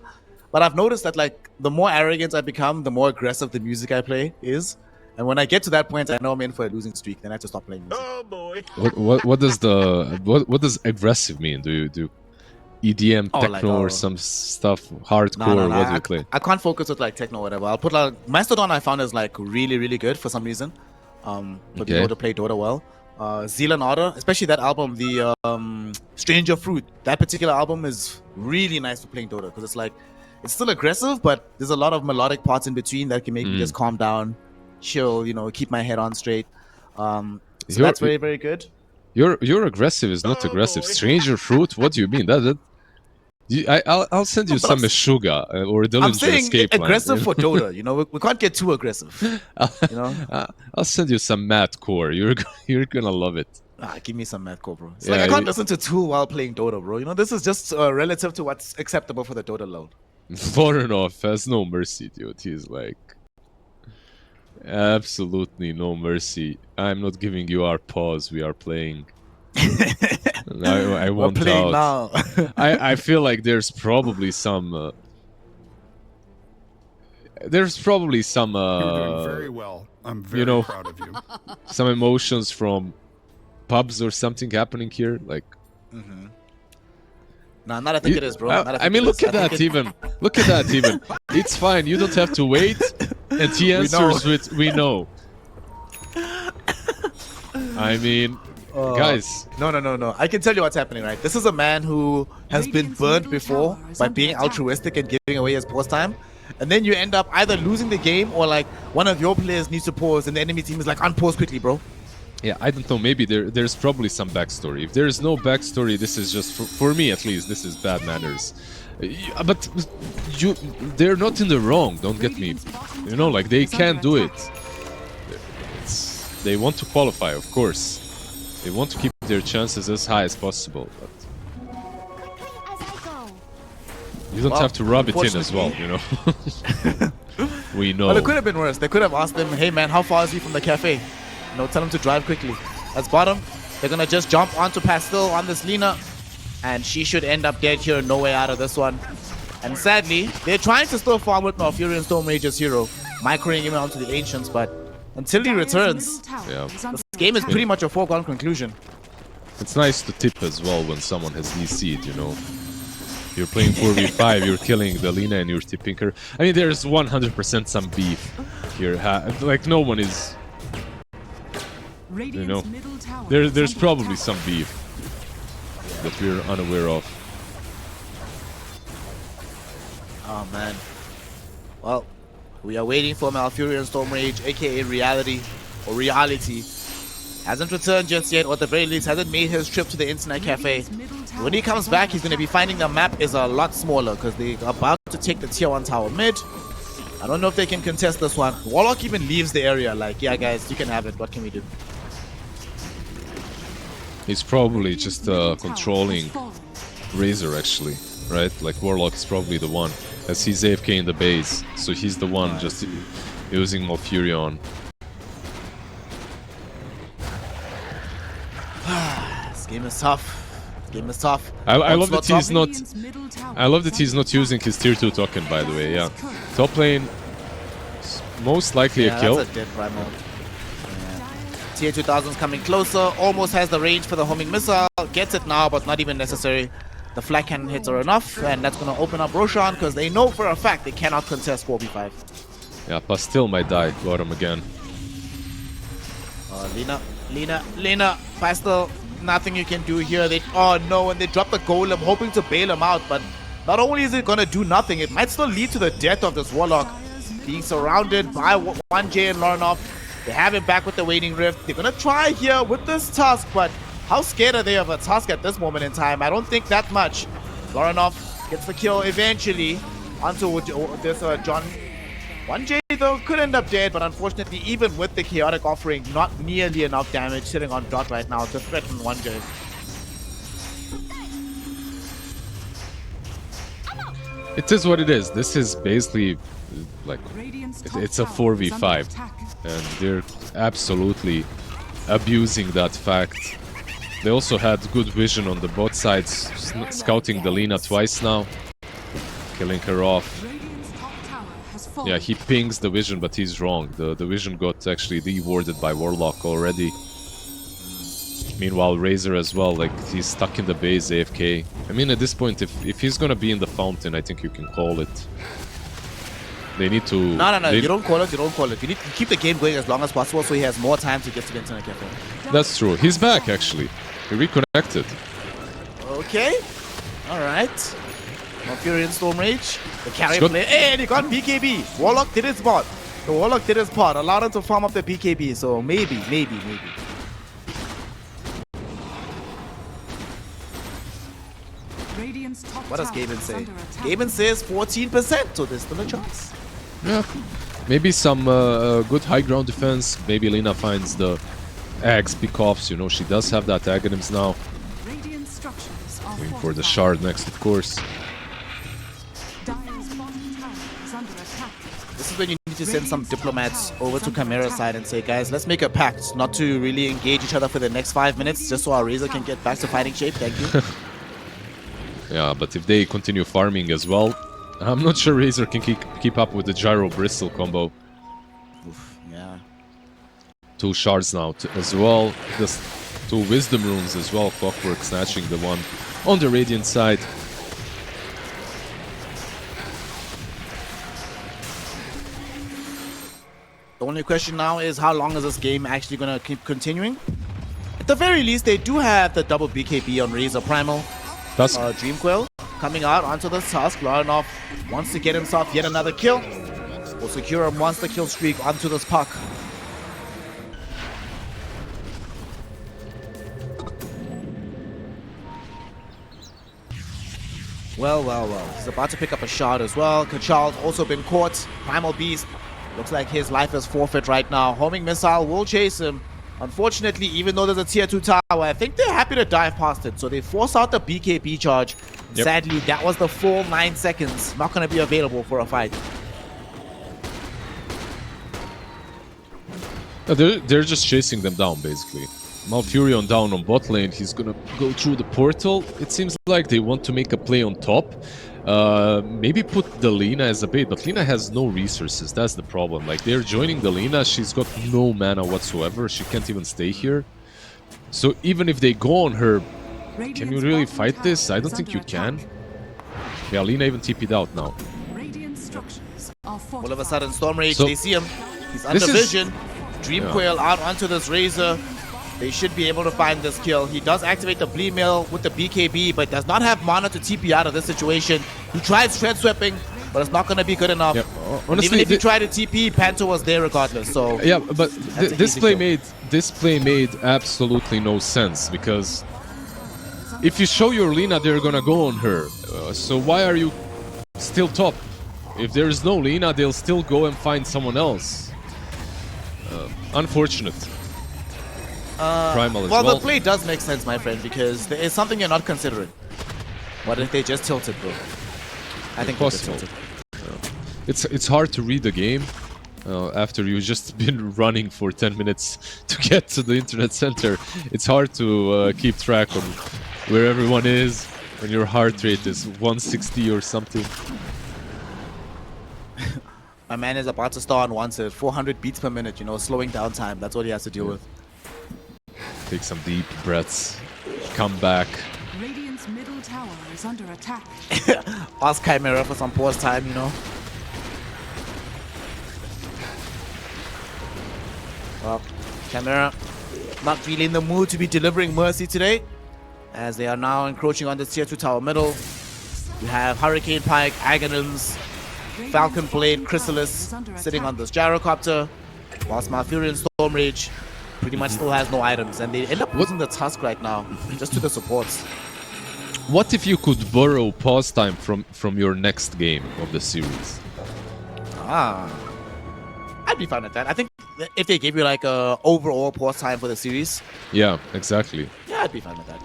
But I've noticed that like the more arrogant I become, the more aggressive the music I play is. And when I get to that point, I know I'm in for a losing streak. Then I have to stop playing music.
Oh boy.
What does the what does aggressive mean? Do you do EDM,
Oh,
techno,
like,
or some stuff hardcore?
No,
What do you play?
I can't focus with like techno or whatever. I'll put like Mastodon. I found is like really good for some reason. To be able to play Dota well. Zealand Order, especially that album, the Stranger Fruit. That particular album is really nice for playing Dota because it's like it's still aggressive, but there's a lot of melodic parts in between that can make me just calm down, chill, you know, keep my head on straight. So that's very good.
Your aggressive is not aggressive.
boy.
Stranger Fruit? What do you mean? I'll send you
No, but
some
I'm
Meshuga or
I'm
Dillinger
saying
Escape Plan,
aggressive
you
for Dota. You know, we can't get too aggressive. You know,
I'll send you some Matt Core. You're gonna love it.
give me some math core, bro. It's
Yeah,
like I can't
you-
listen to Tool while playing Dota, bro. You know, this is just relative to what's acceptable for the Dota load.
Voronov has no mercy, dude. He's like absolutely no mercy. I'm not giving you our pause. We are playing. I
We're
want
playing
out.
now.
I feel like there's probably some. There's probably some.
You're doing very well. I'm very
know-
proud of you.
Some emotions from pubs or something happening here. Like,
Nah, not I think it is, bro. Not I
I
think
mean,
it
look
is.
at
I
that
think it-
even. Look at that even. It's fine. You don't have to wait. And he answers with, "We know." I mean, guys.
No. I can tell you what's happening, right? This is a man who has been
Radiant's
burned
middle
before
tower is
by
under
being
attack.
altruistic and giving away his pause time. And then you end up either losing the game or like one of your players needs to pause and the enemy team is like, unpause quickly, bro.
Yeah, I don't know. Maybe there's probably some backstory. If there is no backstory, this is just for me at least. This is bad manners. But they're not in the wrong. Don't get me. You know, like they can do it. They want to qualify, of course. They want to keep their chances as high as possible. But you don't
Well,
have to rub it in as well. You know. We know.
Well, it could have been worse. They could have asked him, hey man, how far is he from the cafe? You know, tell him to drive quickly. That's bottom. They're gonna just jump onto Pastel on this Lina. And she should end up dead here, no way out of this one. And sadly, they're trying to still farm with Malfurion Storm Rage's hero, microing him onto the Ancients, but until he returns,
Yeah.
this game is pretty much a foregone conclusion.
It's nice to tip as well when someone has DC'd, you know. You're playing 4v5, you're killing the Lina and you're tipping her. I mean, there's 100% some beef here. Like, no one is...
Radiant's
know,
middle tower
There's
is under
probably
attack.
some beef that we're unaware of.
Oh man. Well, we are waiting for Malfurion Storm Rage, aka Reality, or Reality. Hasn't returned just yet, or at the very least hasn't made his trip to the Internet Cafe.
Radiant's middle tower
When he comes
is
back,
under
he's going to be
attack.
finding the map is a lot smaller because they're about to take the tier 1 tower mid. I don't know if they can contest this one. Warlock even leaves the area like, yeah guys, you can have it. What can we do?
He's probably
Radiant's
just
middle tower has
controlling
fallen.
Razor, actually, right? Like, Warlock is probably the one, as he's AFK in the base, so he's the one just using Malfurion.
This game is tough. This game is tough.
I love
Onslaught
that he's
top.
not...
Radiant's middle tower
I love
is
that he's
under
not using
attack.
his tier 2 token, by the way, yeah. Top lane, most likely
Yeah,
a kill.
that's a dead primal. Tier 2000's coming closer. Almost has the range for the homing missile. Gets it now, but not even necessary. The flat cannon hits are enough, and that's going to open up Roshan because they know for a fact they cannot contest 4v5.
Yeah, Pastil might die bottom again.
Lina, Pastel, nothing you can do here. Oh no, and they drop the golem, hoping to bail him out, but not only is it going to do nothing, it might still lead to the death of this Warlock. Being surrounded by 1J and Laranov. They have him back with the Waiting Rift. They're going to try here with this Tusk, but how scared are they of a Tusk at this moment in time? I don't think that much. Laranov gets the kill eventually onto this John. 1J though could end up dead, but unfortunately, even with the chaotic offering, not nearly enough damage sitting on Dot right now to threaten 1J.
It is what it is. This is basically like
Radiant's
it's
top
a
tower is under
4v5,
attack.
and they're absolutely abusing that fact. They also had good vision on the bot sides, scouting the Lina twice now, killing her off.
Radiant's top tower has fallen.
Yeah, he pings the vision, but he's wrong. The vision got actually de-warded by Warlock already. Meanwhile, Razor as well, like, he's stuck in the base AFK. I mean, at this point, if he's gonna be in the fountain, I think you can call it. They need to...
No, you don't call it, you don't call it. You need to keep the game going as long as possible so he has more time to get to the internet cafe.
That's true. He's back, actually. He reconnected.
Okay. Alright. Fury and Storm Rage. The carry
Good.
play. And he got BKB. Warlock did his part. The Warlock did his part. Allowed him to farm up the BKB. So maybe.
Radiant's top
What does
tower
Gaben
is
say?
under attack.
Gaben says 14%, so there's still a chance.
Yeah. Maybe some good high ground defense. Maybe Lina finds the Ags pick-offs. You know, she does have that Aghanims now.
Radiant structures are
Going for the
fortified.
shard next, of course.
Dire's bottom tower is under attack.
This is when you need to send some diplomats over to CHIMERA's side and say, guys, let's make a pact not to really engage each other for the next 5 minutes just so our Razor can get back to fighting shape. Thank you.
Yeah, but if they continue farming as well, I'm not sure Razor can keep up with the Gyro Bristle combo.
Oof, yeah.
2 shards now as well. Just 2 Wisdom Runes as well. Clockwork snatching the one on the Radiant side.
The only question now is how long is this game actually going to keep continuing? At the very least, they do have the double BKB on Razor Primal.
That's
Dreamquill coming out onto the Tusk. Larinoff wants to get himself yet another kill. Will secure a monster kill streak onto this puck. Well. He's about to pick up a shot as well. Kachal's also been caught. Primal Beast. Looks like his life is forfeit right now. Homing Missile will chase him. Unfortunately, even though there's a tier 2 tower, I think they're happy to dive past it. So they force out the BKB charge.
Yep.
Sadly, that was the full 9 seconds. Not going to be available for a fight.
they're just chasing them down, basically. Malfurion down on bot lane. He's gonna go through the portal. It seems like they want to make a play on top. Maybe put the Lina as a bait, but Lina has no resources. That's the problem. Like, they're joining the Lina. She's got no mana whatsoever. She can't even stay here. So even if they go on her, can you really fight this? I don't think you can. Yeah, Lina even TP'd out now.
Radiant structures are fortified.
All of a sudden, Storm Rage,
So-
they see him. He's under
This is-
vision. Dreamquill out onto this Razor. They should be able to find this kill. He does activate the Bleed Mill with the BKB, but does not have mana to TP out of this situation. He tried Shred Sweeping, but it's not going to be good enough.
Yeah,
And
honestly,
even if he tried a TP, Panto was there regardless. So
yeah, but
That's a
this
easy
play
kill.
made absolutely no sense, because if you show your Lina, they're gonna go on her. So why are you still top? If there is no Lina, they'll still go and find someone else. Unfortunate. Primal as
well,
well.
the play does make sense, my friend, because there is something you're not considering. What if they just tilted, bro? I think they just
Possible.
tilted.
It's hard to read the game after you've just been running for 10 minutes to get to the internet center. It's hard to keep track of where everyone is when your heart rate is 160 or something.
My man is about to start on once at 400 beats per minute, you know, slowing down time. That's what he has to deal with.
Take some deep breaths. Come back.
Radiant's middle tower is under attack.
Ask Chimera for some pause time, you know. Well, Chimera not really in the mood to be delivering Mercy today, as they are now encroaching on the tier 2 tower middle. You have Hurricane Pike, Aghanims, Falcon Blade, Chrysalis sitting on this Gyrocopter, whilst Malfurion and Storm Rage pretty much still has no items, and they end up losing the Tusk right now, just to the supports.
What if you could borrow pause time from your next game of the series?
I'd be fine with that. I think if they gave you like a overall pause time for the series,
Yeah, exactly.
yeah, I'd be fine with that.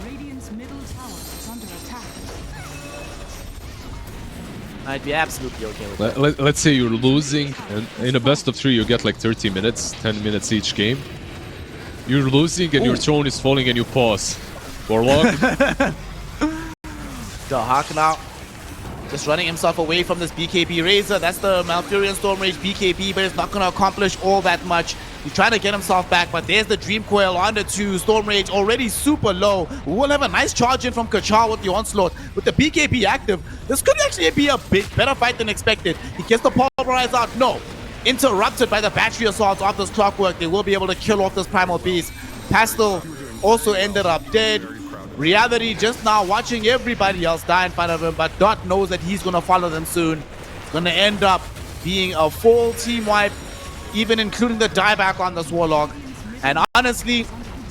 Radiant's middle tower is under attack.
I'd be absolutely okay with that.
Let's say you're losing, and in a best of 3 you get like 30 minutes, 10 minutes each game. You're losing and your throne is falling and you pause. Warlock.
The Hawk now just running himself away from this BKB Razor. That's the Malfurion Storm Rage BKB, but it's not going to accomplish all that much. He's trying to get himself back, but there's the Dream Coil on the 2. Storm Rage already super low. We'll have a nice charge in from Kachal with the Onslaught. With the BKB active, this could actually be a better fight than expected. He gets the Pulverize out. No. Interrupted by the battery assaults of this Clockwork. They will be able to kill off this Primal Beast. Pastel also ended up dead. Reality just now watching everybody else die in front of him, but Dot knows that he's going to follow them soon. It's going to end up being a full team wipe, even including the dieback on this Warlock. And honestly,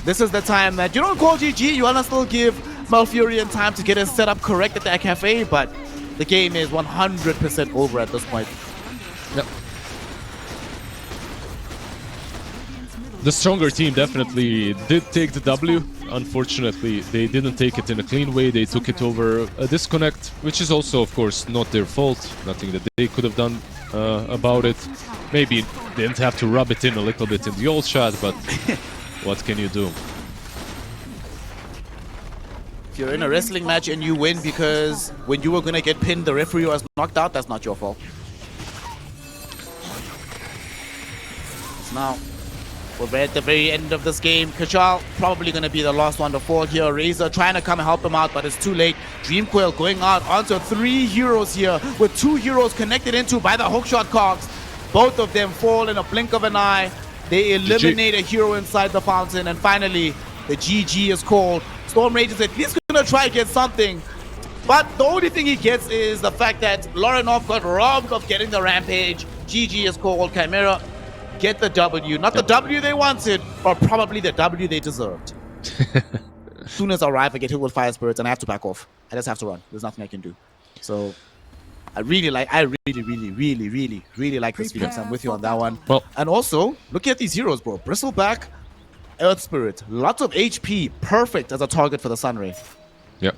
this is the time that you don't call GG. You want to still give Malfurion time to get his setup correct at that cafe, but the game is 100% over at this point.
Yep. The stronger team definitely did take the W. Unfortunately, they didn't take it in a clean way. They took it over a disconnect, which is also, of course, not their fault. Nothing that they could have done about it. Maybe they didn't have to rub it in a little bit in the old chat, but what can you do?
If you're in a wrestling match and you win because when you were going to get pinned, the referee was knocked out, that's not your fault. Now, we're at the very end of this game. Kachal probably going to be the last one to fall here. Razor trying to come and help him out, but it's too late. Dream Coil going out onto 3 heroes here, with 2 heroes connected into by the hookshot cogs. Both of them fall in a blink of an eye. They eliminate a hero inside the fountain, and finally, the GG is called. Storm Rage is at least going to try to get something, but the only thing he gets is the fact that Lorenov got robbed of getting the Rampage. GG is called. Chimera get the W. Not the W they wanted, but probably the W they deserved. As soon as I arrive, I get hit with Fire Spirits and I have to back off. I just have to run. There's nothing I can do. So I really like this Phoenix. I'm with you on that one.
Well,
and also, look at these heroes, bro. Bristleback, Earth Spirit. Lots of HP. Perfect as a target for the Sunray.
Yeah,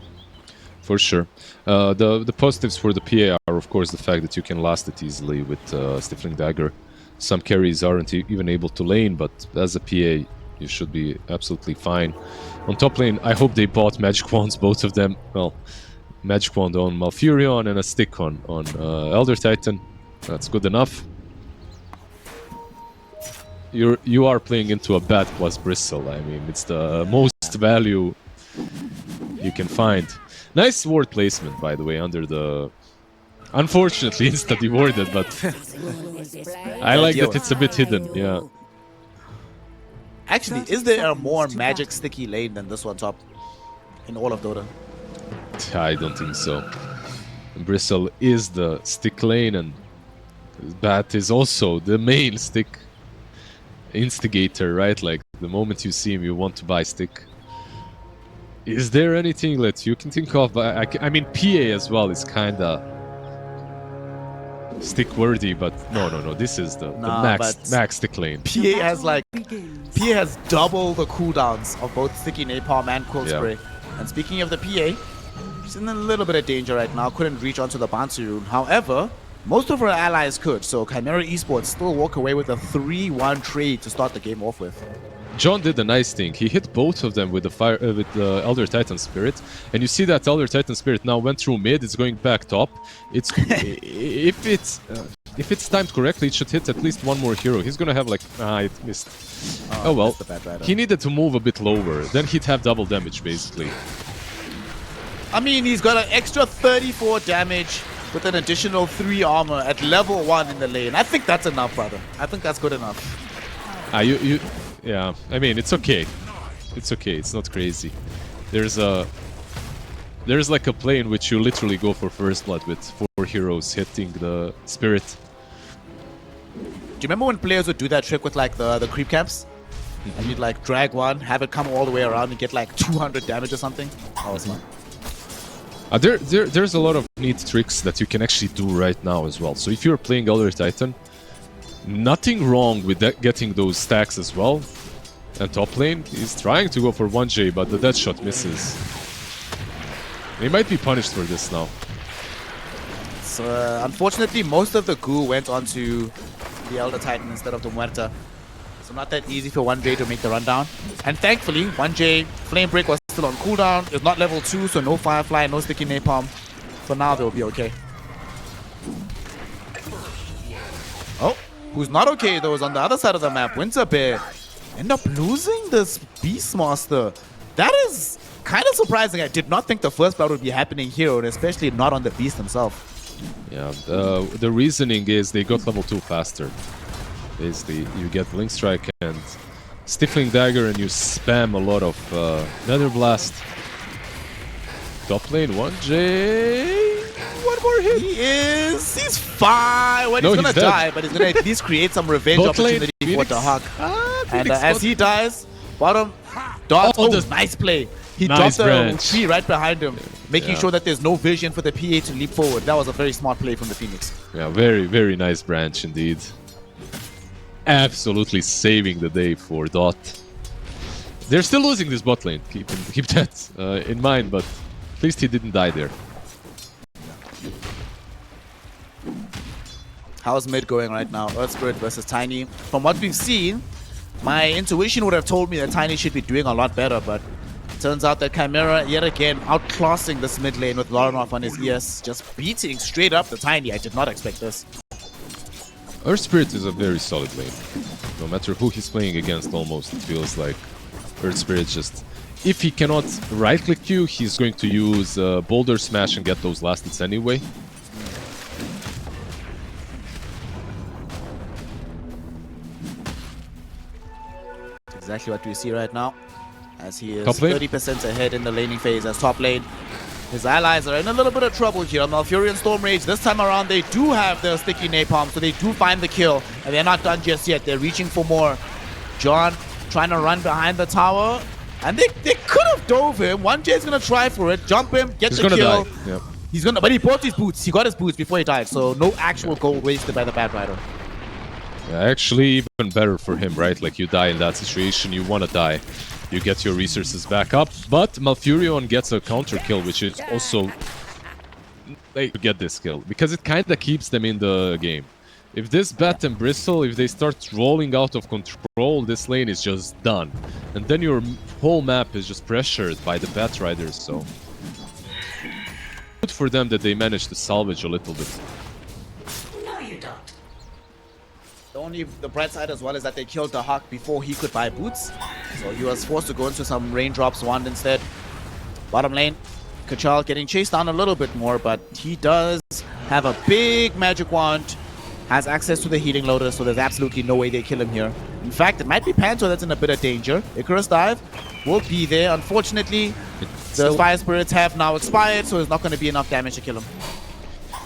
for sure. The positives for the PA are, of course, the fact that you can last it easily with Stifling Dagger. Some carries aren't even able to lane, but as a PA, you should be absolutely fine. On top lane, I hope they bought Magic Wands, both of them. Well, Magic Wand on Malfurion and a stick on Elder Titan. That's good enough. You are playing into a bad plus Bristle. I mean, it's the most value you can find. Nice ward placement, by the way, under the... Unfortunately, insta-dewarded, but I like that it's a bit hidden, yeah.
Actually, is there a more magic sticky lane than this one top in all of Dota?
I don't think so. Bristle is the stick lane, and Bat is also the main stick instigator, right? Like, the moment you see him, you want to buy stick. Is there anything that you can think of? I mean, PA as well is kinda stick worthy, but no. This is the max stick lane.
PA has double the cooldowns of both Sticky Napalm and Cold Spray. And speaking of the PA, she's in a little bit of danger right now. Couldn't reach onto the bouncy rune. However, most of her allies could, so Chimera Esports still walk away with a 3-1 trade to start the game off with.
John did a nice thing. He hit both of them with the Elder Titan Spirit, and you see that Elder Titan Spirit now went through mid. It's going back top. It's if it's timed correctly, it should hit at least one more hero. He's gonna have like it missed. Oh well. He needed to move a bit lower. Then he'd have double damage basically.
I mean, he's got an extra 34 damage with an additional 3 armor at level 1 in the lane. I think that's enough, brother. I think that's good enough.
Yeah, I mean, it's okay. It's okay, it's not crazy. There's like a play in which you literally go for first blood with 4 heroes hitting the spirit.
Do you remember when players would do that trick with like the creep camps? And you'd like drag one, have it come all the way around and get like 200 damage or something? That was fun.
There's a lot of neat tricks that you can actually do right now as well. So if you're playing Elder Titan, nothing wrong with getting those stacks as well. And top lane is trying to go for 1J, but the dead shot misses. He might be punished for this now.
Yes, unfortunately, most of the goo went onto the Elder Titan instead of the Muerta. So not that easy for 1J to make the rundown. And thankfully, 1J Flame Break was still on cooldown. It's not level 2, so no Firefly, no Sticky Napalm. For now, they'll be okay. Oh, who's not okay though is on the other side of the map. Winter Bear end up losing this Beastmaster. That is kind of surprising. I did not think the first blood would be happening here, and especially not on the Beast himself.
Yeah, the reasoning is they got level 2 faster. Basically, you get Blink Strike and Stifling Dagger and you spam a lot of Nether Blast. Top lane, 1J. One more hit.
He's fine. Well, he's gonna die, but he's gonna at least create some revenge opportunity for the Hawk. And as he dies, bottom dot. Oh, nice play. He dropped the tree right behind him, making sure that there's no vision for the PA to leap forward. That was a very smart play from the Phoenix.
Yeah, very, very nice branch indeed. Absolutely saving the day for Dot. They're still losing this bot lane. Keep that in mind, but at least he didn't die there.
How's mid going right now? Earth Spirit versus Tiny. From what we've seen, my intuition would have told me that Tiny should be doing a lot better, but turns out that Chimera yet again outclassing this mid lane with Laranov on his ES, just beating straight up the Tiny. I did not expect this.
Earth Spirit is a very solid lane. No matter who he's playing against, almost it feels like Earth Spirit just... If he cannot right-click you, he's going to use Boulder Smash and get those last hits anyway.
Exactly what we see right now, as he is 30% ahead in the laning phase as top lane. His allies are in a little bit of trouble here. Malfurion Storm Rage, this time around they do have the Sticky Napalm, so they do find the kill, and they're not done just yet. They're reaching for more. John trying to run behind the tower, and they could have dove him. 1J is going to try for it, jump him, get the kill.
Die. Yep.
He's gonna, but he bought his boots. He got his boots before he died, so no actual gold wasted by the Bad Rider.
Yeah, actually, even better for him, right? Like, you die in that situation, you want to die. You get your resources back up, but Malfurion gets a counter kill, which is also... They get this kill, because it kind of keeps them in the game. If this Bat and Bristle, if they start rolling out of control, this lane is just done. And then your whole map is just pressured by the Bat Riders, so... Good for them that they managed to salvage a little bit.
The bright side as well is that they killed the Hawk before he could buy boots. So he was forced to go into some Raindrops wand instead. Bottom lane, Kachal getting chased down a little bit more, but he does have a big magic wand. Has access to the Healing Lotus, so there's absolutely no way they kill him here. In fact, it might be Panto that's in a bit of danger. Icarus Dive will be there. Unfortunately, the Fire Spirits have now expired, so there's not going to be enough damage to kill him.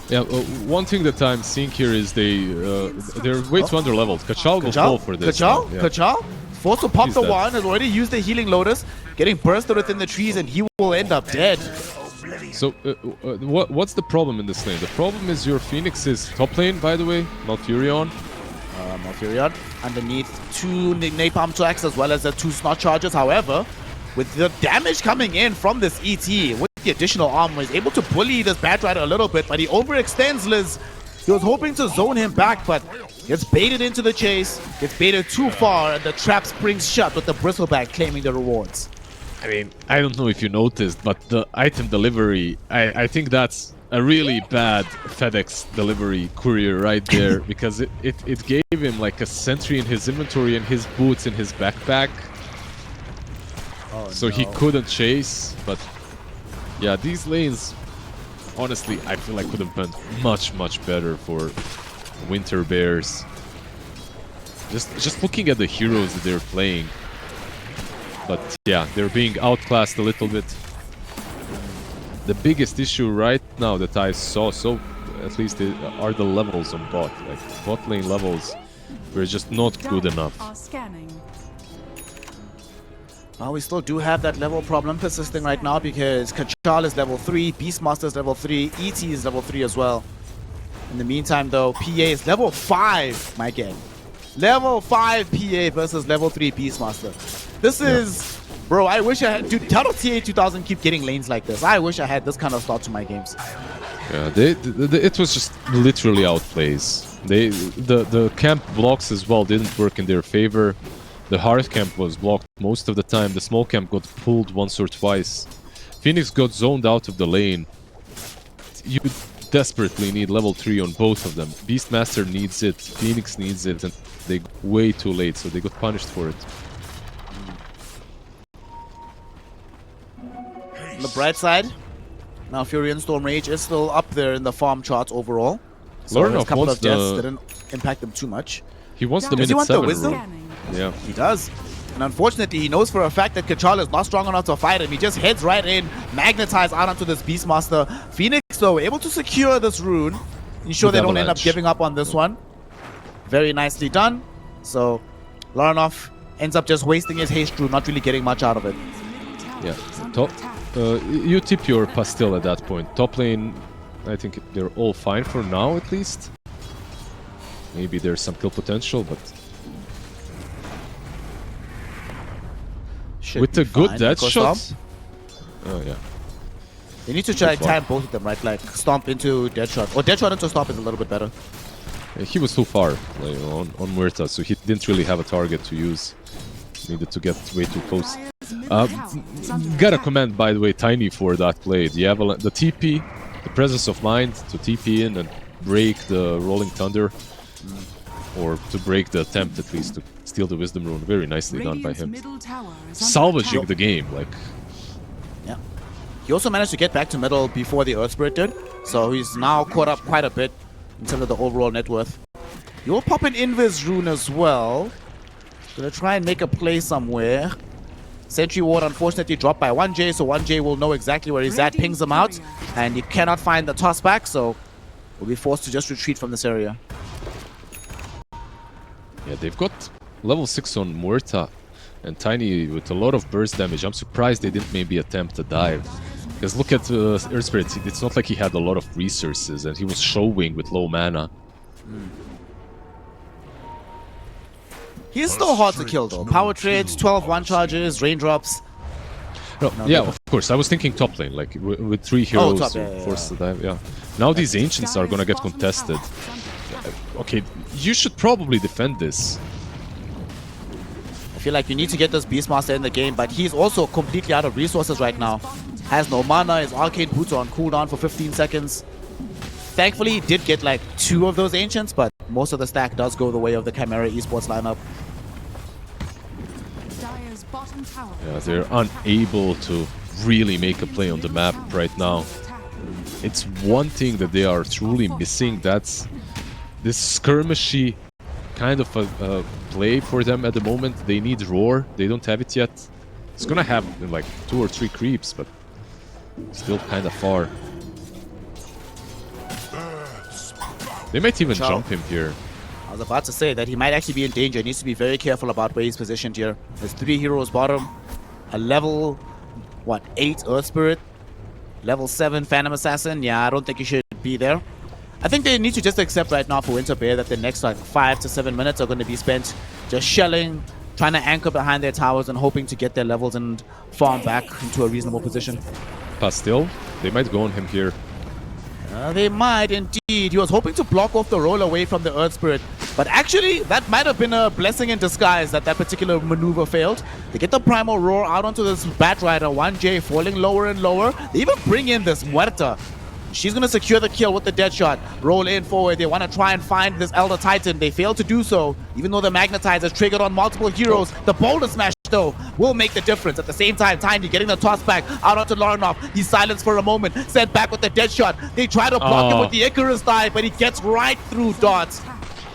Yeah, one thing that I'm seeing here is they're way too under-leveled. Kachal will fall for this.
Kachal, forced to pop the wand, has already used the Healing Lotus, getting bursted within the trees, and he will end up dead.
So, what's the problem in this lane? The problem is your Phoenix is top lane, by the way, Malfurion.
Malfurion underneath 2 Napalm tracks as well as the 2 Snot Charges. However, with the damage coming in from this ET, with the additional armor, he's able to bully this Bat Rider a little bit, but he overextends Liz. He was hoping to zone him back, but gets baited into the chase, gets baited too far, and the trap springs shut with the Bristleback claiming the rewards.
I mean, I don't know if you noticed, but the item delivery, I think that's a really bad FedEx delivery courier right there, because it gave him like a sentry in his inventory and his boots in his backpack. So he couldn't chase, but yeah, these lanes, honestly, I feel like could have been much, much better for Winter Bears. Just looking at the heroes that they're playing. But yeah, they're being outclassed a little bit. The biggest issue right now that I saw, so at least are the levels on bot. Like, bot lane levels were just not good enough.
Well, we still do have that level problem persisting right now because Kachal is level 3, Beastmaster is level 3, ET is level 3 as well. In the meantime, though, PA is level 5, my game. Level 5 PA versus level 3 Beastmaster. This is... Bro, I wish I had... Dude, how does TA 2000 keep getting lanes like this? I wish I had this kind of start to my games.
Yeah, it was just literally outplays. The camp blocks as well didn't work in their favor. The hard camp was blocked most of the time. The small camp got pulled once or twice. Phoenix got zoned out of the lane. You desperately need level 3 on both of them. Beastmaster needs it, Phoenix needs it, and they got way too late, so they got punished for it.
On the bright side, now Fury and Storm Rage is still up there in the farm charts overall. So a couple of deaths didn't impact them too much.
He wants the
Does he
minute
want the
7
wisdom?
rule. Yeah.
He does. And unfortunately, he knows for a fact that Kachal is not strong enough to fight him. He just heads right in, magnetized out onto this Beastmaster. Phoenix, though, able to secure this rune. Ensure they don't end up giving up on this one. Very nicely done. So, Laranov ends up just wasting his haste rune, not really getting much out of it.
Yeah. You tip your Pastille at that point. Top lane, I think they're all fine for now, at least. Maybe there's some kill potential, but... with a good death shot. Oh yeah.
They need to try and time both of them, right? Like stomp into dead shot, or dead shot into stomp is a little bit better.
Yeah, he was too far like, on Muerta, so he didn't really have a target to use. Needed to get way too close. Gotta commend, by the way, Tiny for that play. The TP, the presence of mind to TP in and break the Rolling Thunder, or to break the attempt at least to steal the Wisdom Rune. Very nicely done by him. Salvaging the game, like.
Yeah. He also managed to get back to middle before the Earth Spirit did, so he's now caught up quite a bit in terms of the overall net worth. You'll pop an Invis Rune as well. Gonna try and make a play somewhere. Sentry Ward unfortunately dropped by 1J, so 1J will know exactly where he's at, pings him out, and you cannot find the toss back, so we'll be forced to just retreat from this area.
Yeah, they've got level 6 on Muerta and Tiny with a lot of burst damage. I'm surprised they didn't maybe attempt a dive. Because look at Earth Spirit, it's not like he had a lot of resources and he was showing with low mana.
He's still hard to kill though. Power trades, 12 one charges, raindrops.
No, yeah, of course. I was thinking top lane, like with 3 heroes,
top, yeah,
force the dive. Yeah. Now these ancients are gonna get contested. Okay, you should probably defend this.
I feel like you need to get this Beastmaster in the game, but he's also completely out of resources right now. Has no mana, his Arcane Boots are on cooldown for 15 seconds. Thankfully, he did get like 2 of those Ancients, but most of the stack does go the way of the Chimera esports lineup.
Yeah, they're unable to really make a play on the map right now. It's one thing that they are truly missing, that's this skirmishy kind of a play for them at the moment. They need Roar, they don't have it yet. It's gonna have like 2 or 3 creeps, but still kind of far. They might even jump him here.
I was about to say that he might actually be in danger. He needs to be very careful about where he's positioned here. There's 3 heroes bottom, a level, 8 Earth Spirit, level 7 Phantom Assassin. Yeah, I don't think he should be there. I think they need to just accept right now for Winter Bear that the next like 5 to 7 minutes are going to be spent just shelling, trying to anchor behind their towers and hoping to get their levels and farm back into a reasonable position.
Pastille, they might go on him here.
They might indeed. He was hoping to block off the roll away from the Earth Spirit, but actually that might have been a blessing in disguise that that particular maneuver failed. They get the Primal Roar out onto this Bat Rider, 1J falling lower and lower. They even bring in this Muerta. She's going to secure the kill with the dead shot. Roll in forward. They want to try and find this Elder Titan. They fail to do so, even though the Magnetizer is triggered on multiple heroes. The Boulder Smash, though, will make the difference. At the same time, Tiny getting the toss back out onto Laranov. He's silenced for a moment. Sent back with the dead shot. They try to block him with the Icarus dive, but he gets right through dots.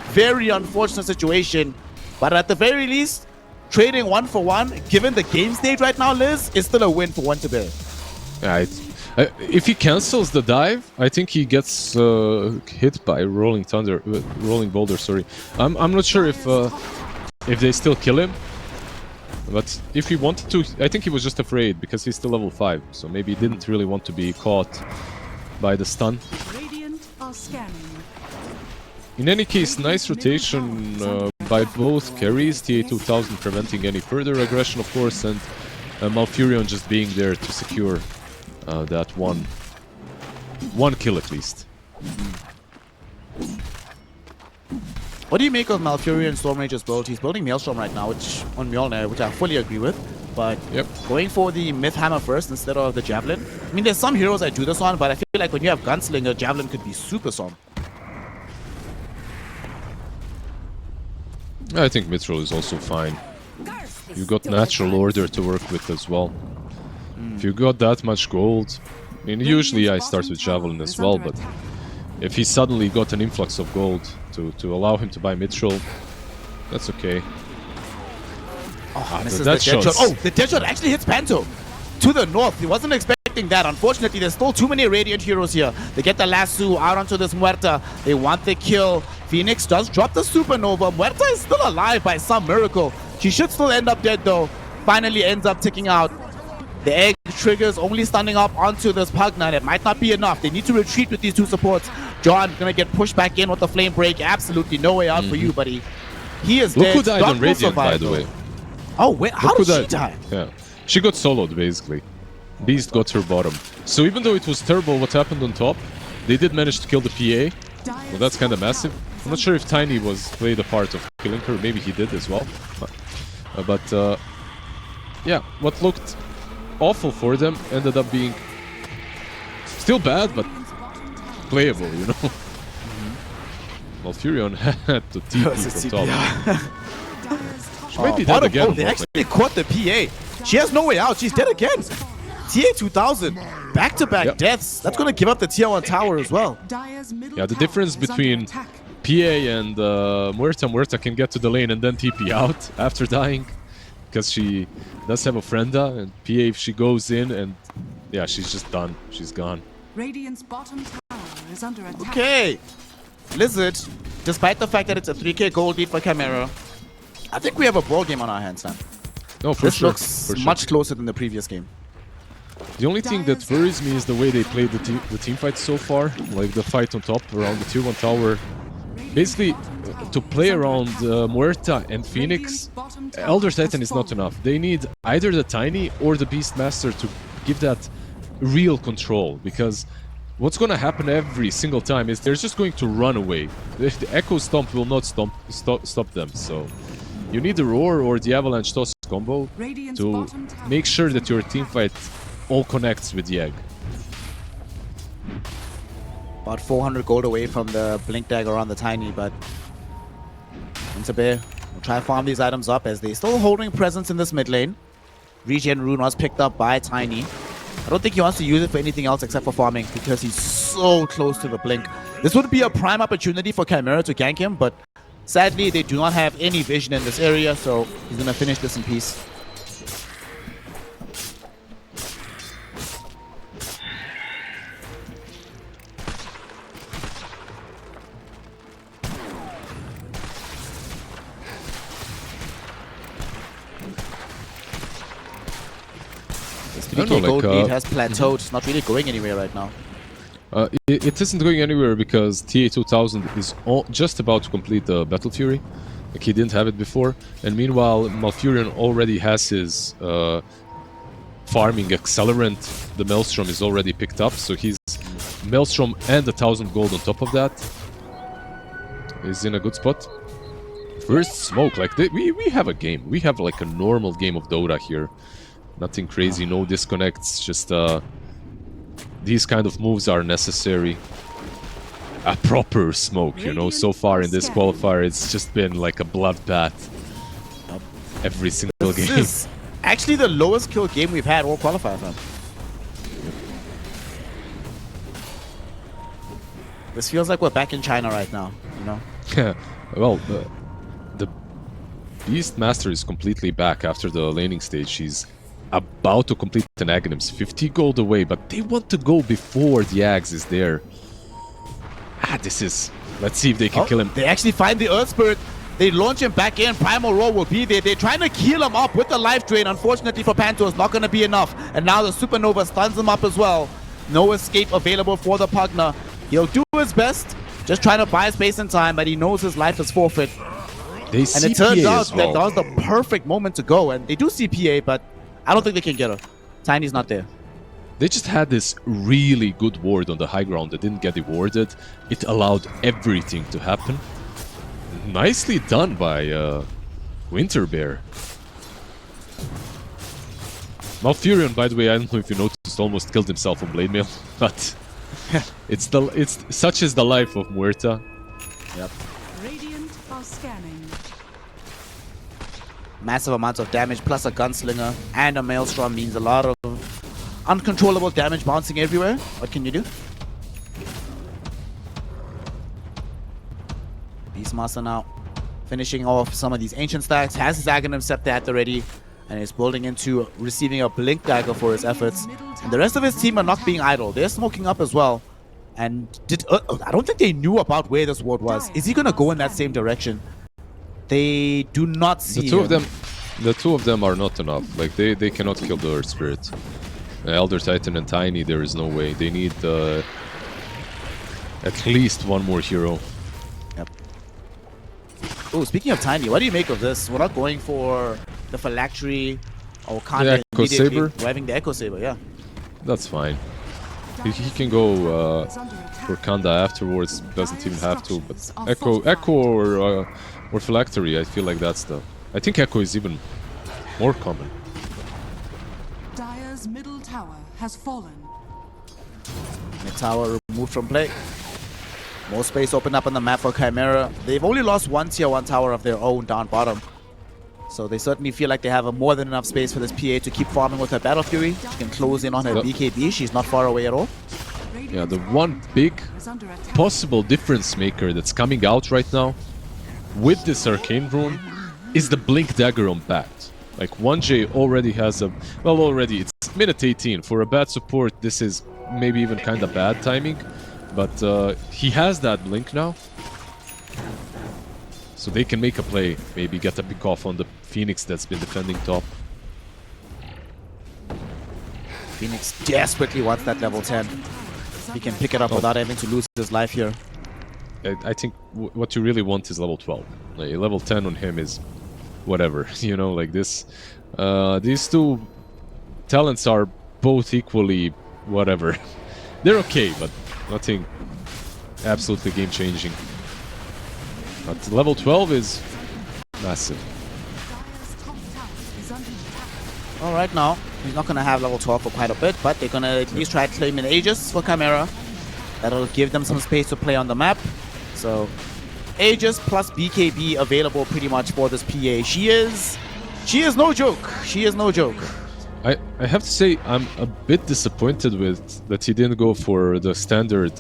Very unfortunate situation. But at the very least, trading 1 for 1, given the game state right now, Liz, is still a win for Winter Bear.
Yeah, if he cancels the dive, I think he gets hit by Rolling Boulder. Sorry, I'm not sure if they still kill him. But if he wanted to, I think he was just afraid because he's still level 5. So maybe he didn't really want to be caught by the stun. In any case, nice rotation by both carries. TA2000 preventing any further aggression, of course, and Malfurion just being there to secure that one. one kill at least.
What do you make of Malfurion Stormrage's build? He's building Maelstrom right now, which on Mjolnir, which I fully agree with. But going for the Myth Hammer first instead of the Javelin. I mean, there's some heroes I do this on, but I feel like when you have Gunslinger, Javelin could be super strong.
I think Mithril is also fine. You got Natural Order to work with as well. If you got that much gold, I mean, usually I start with Javelin as well, but if he suddenly got an influx of gold to allow him to buy Mithril, that's okay.
Oh, misses the dead shot. Oh, the dead shot actually hits Panto to the north. He wasn't expecting that. Unfortunately, there's still too many Radiant heroes here. They get the lasso out onto this Muerta. They want the kill. Phoenix does drop the Supernova. Muerta is still alive by some miracle. She should still end up dead though. Finally ends up ticking out. The egg triggers only standing up onto this Pugna. It might not be enough. They need to retreat with these two supports. John gonna get pushed back in with the flame break. Absolutely no way out for you, buddy. He is dead.
Look who died on Radiant, by the way.
Oh, wait, how did she die?
Yeah, she got soloed basically. Beast got her bottom. So even though it was terrible what happened on top, they did manage to kill the PA. Well, that's kind of massive. I'm not sure if Tiny played a part of killing her. Maybe he did as well. But yeah, what looked awful for them ended up being still bad, but playable, you know. Malfurion had to TP from top. She might be dead again.
Oh, they actually caught the PA. She has no way out. She's dead again. TA 2000. Back-to-back deaths. That's going to give up the tier 1 tower as well.
Yeah, the difference between PA and Muerta can get to the lane and then TP out after dying. Because she does have a Frenda, and PA, if she goes in, and yeah, she's just done. She's gone.
Radiant's bottom tower is under attack.
Okay. Blizzard, despite the fact that it's a 3k gold lead for Chimera, I think we have a ball game on our hands now.
No, for
this
sure.
looks much closer than the previous game.
The only thing that worries me is the way they played the team fight so far. Like the fight on top around the tier 1 tower. Basically, to play around Muerta and Phoenix, Elder Titan is not enough. They need either the Tiny or the Beastmaster to give that real control. Because what's going to happen every single time is they're just going to run away. The Echo Stomp will not stop them. So you need the Roar or the Avalanche Toss combo to make sure that your team fight all connects with the egg.
About 400 gold away from the Blink Dagger on the Tiny, but Winterbear will try to farm these items up as they're still holding presence in this mid lane. Regen Rune was picked up by Tiny. I don't think he wants to use it for anything else except for farming because he's so close to the Blink. This would be a prime opportunity for Chimera to gank him, but sadly they do not have any vision in this area, so he's going to finish this in peace. Gold lead has plateaued. It's not really going anywhere right now.
It isn't going anywhere because TA 2000 is just about to complete the Battle Fury. Like he didn't have it before. And meanwhile, Malfurion already has his farming accelerant. The Maelstrom is already picked up, so he's Maelstrom and 1,000 gold on top of that. He's in a good spot. First smoke, like we have a game. We have like a normal game of Dota here. Nothing crazy, no disconnects, just these kind of moves are necessary. A proper smoke, you know, so far in this qualifier it's just been like a bloodbath every single game.
This is actually the lowest kill game we've had all qualifier from. This feels like we're back in China right now, you know?
Yeah, well, the Beastmaster is completely back after the laning stage. He's about to complete an Aghanims, 50 gold away, but they want to go before the Aghs is there. This is... Let's see if they can kill him.
They actually find the Earth Spirit. They launch him back in. Primal Roar will be there. They're trying to heal him up with the life drain. Unfortunately for Panto, it's not going to be enough. And now the Supernova stuns him up as well. No escape available for the Pugna. He'll do his best, just trying to buy space and time, but he knows his life is forfeit.
They
and it turns out that was the perfect moment to go. And they do see PA, but I don't think they can get her. Tiny's not there.
They just had this really good ward on the high ground that didn't get rewarded. It allowed everything to happen. Nicely done by Winter Bear. Malfurion, by the way, I don't know if you noticed, almost killed himself on Blade Mail, but it's such is the life of Muerta.
Yep.
Radiant are scanning.
Massive amounts of damage plus a gunslinger and a maelstrom means a lot of uncontrollable damage bouncing everywhere. What can you do? Beastmaster now finishing off some of these ancient stacks, has his Aghanim Scepter at the ready, and is building into receiving a Blink Dagger for his efforts. And the rest of his team are not being idle. They're smoking up as well. And I don't think they knew about where this ward was. Is he going to go in that same direction? They do not see
the two of them are not enough. Like, they cannot kill the Earth Spirit. Elder Titan and Tiny, there is no way. They need at least one more hero.
Yep. Oh, speaking of Tiny, what do you make of this? We're not going for the Phylactery or Kanda immediately. We're having the Echo Saber, yeah.
That's fine. He can go for Kanda afterwards. Doesn't even have to. But Echo or Phylactery, I feel like that's the. I think Echo is even more common.
Dire's middle tower has fallen.
Mid tower removed from play. More space opened up on the map for Chimera. They've only lost one tier 1 tower of their own down bottom. So they certainly feel like they have more than enough space for this PA to keep farming with her Battle Fury. She can close in on her BKB. She's not far away at all.
Yeah, the one big possible difference maker that's coming out right now with this Arcane Rune is the Blink Dagger on Bat. Like, 1J already has a... Well, already, it's minute 18. For a Bat support, this is maybe even kind of bad timing. But he has that Blink now. So they can make a play, maybe get a pick off on the Phoenix that's been defending top.
Phoenix desperately wants that level 10. He can pick it up without having to lose his life here.
I think what you really want is level 12. Like, level 10 on him is whatever, you know, like this. These two talents are both equally whatever. They're okay, but nothing absolutely game-changing. But level 12 is massive.
Alright, now, he's not going to have level 12 for quite a bit, but they're going to at least try to claim an Aegis for Chimera. That'll give them some space to play on the map. So, Aegis plus BKB available pretty much for this PA. She is no joke. She is no joke.
I have to say, I'm a bit disappointed with that he didn't go for the standard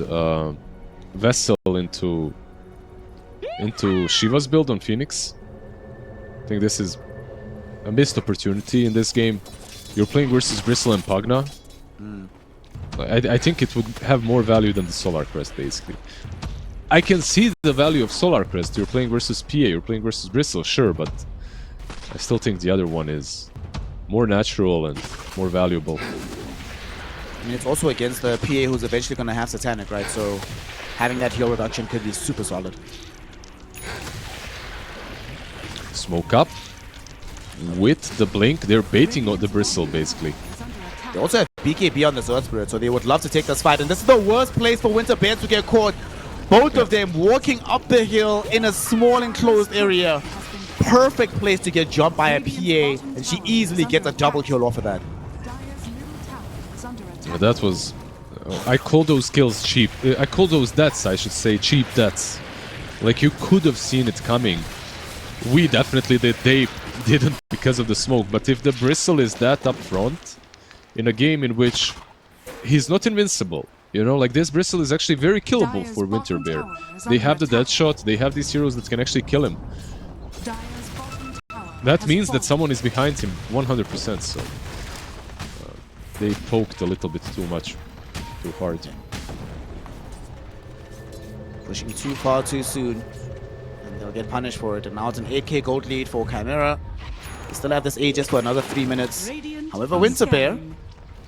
Vessel into Shiva's build on Phoenix. I think this is a missed opportunity in this game. You're playing versus Bristle and Pugna. I think it would have more value than the Solar Crest, basically. I can see the value of Solar Crest. You're playing versus PA, you're playing versus Bristle, sure, but I still think the other one is more natural and more valuable.
I mean, it's also against the PA who's eventually going to have Satanic, right? So having that heal reduction could be super solid.
Smoke up. With the Blink, they're baiting out the Bristle, basically.
They also have BKB on the Zerg Spirit, so they would love to take this fight. And this is the worst place for Winter Bear to get caught. Both of them walking up the hill in a small enclosed area. Perfect place to get jumped by a PA, and she easily gets a double kill off of that.
Yeah, that was... I call those kills cheap. I call those deaths, I should say, cheap deaths. Like, you could have seen it coming. We definitely did. They didn't because of the smoke. But if the Bristle is that up front, in a game in which he's not invincible, you know, like this Bristle is actually very killable for Winter Bear. They have the dead shot, they have these heroes that can actually kill him. That means that someone is behind him 100%, so they poked a little bit too much, too hard.
Pushing too far too soon. They'll get punished for it, and now it's an 8k gold lead for Chimera. They still have this Aegis for another 3 minutes. However, Winter Bear,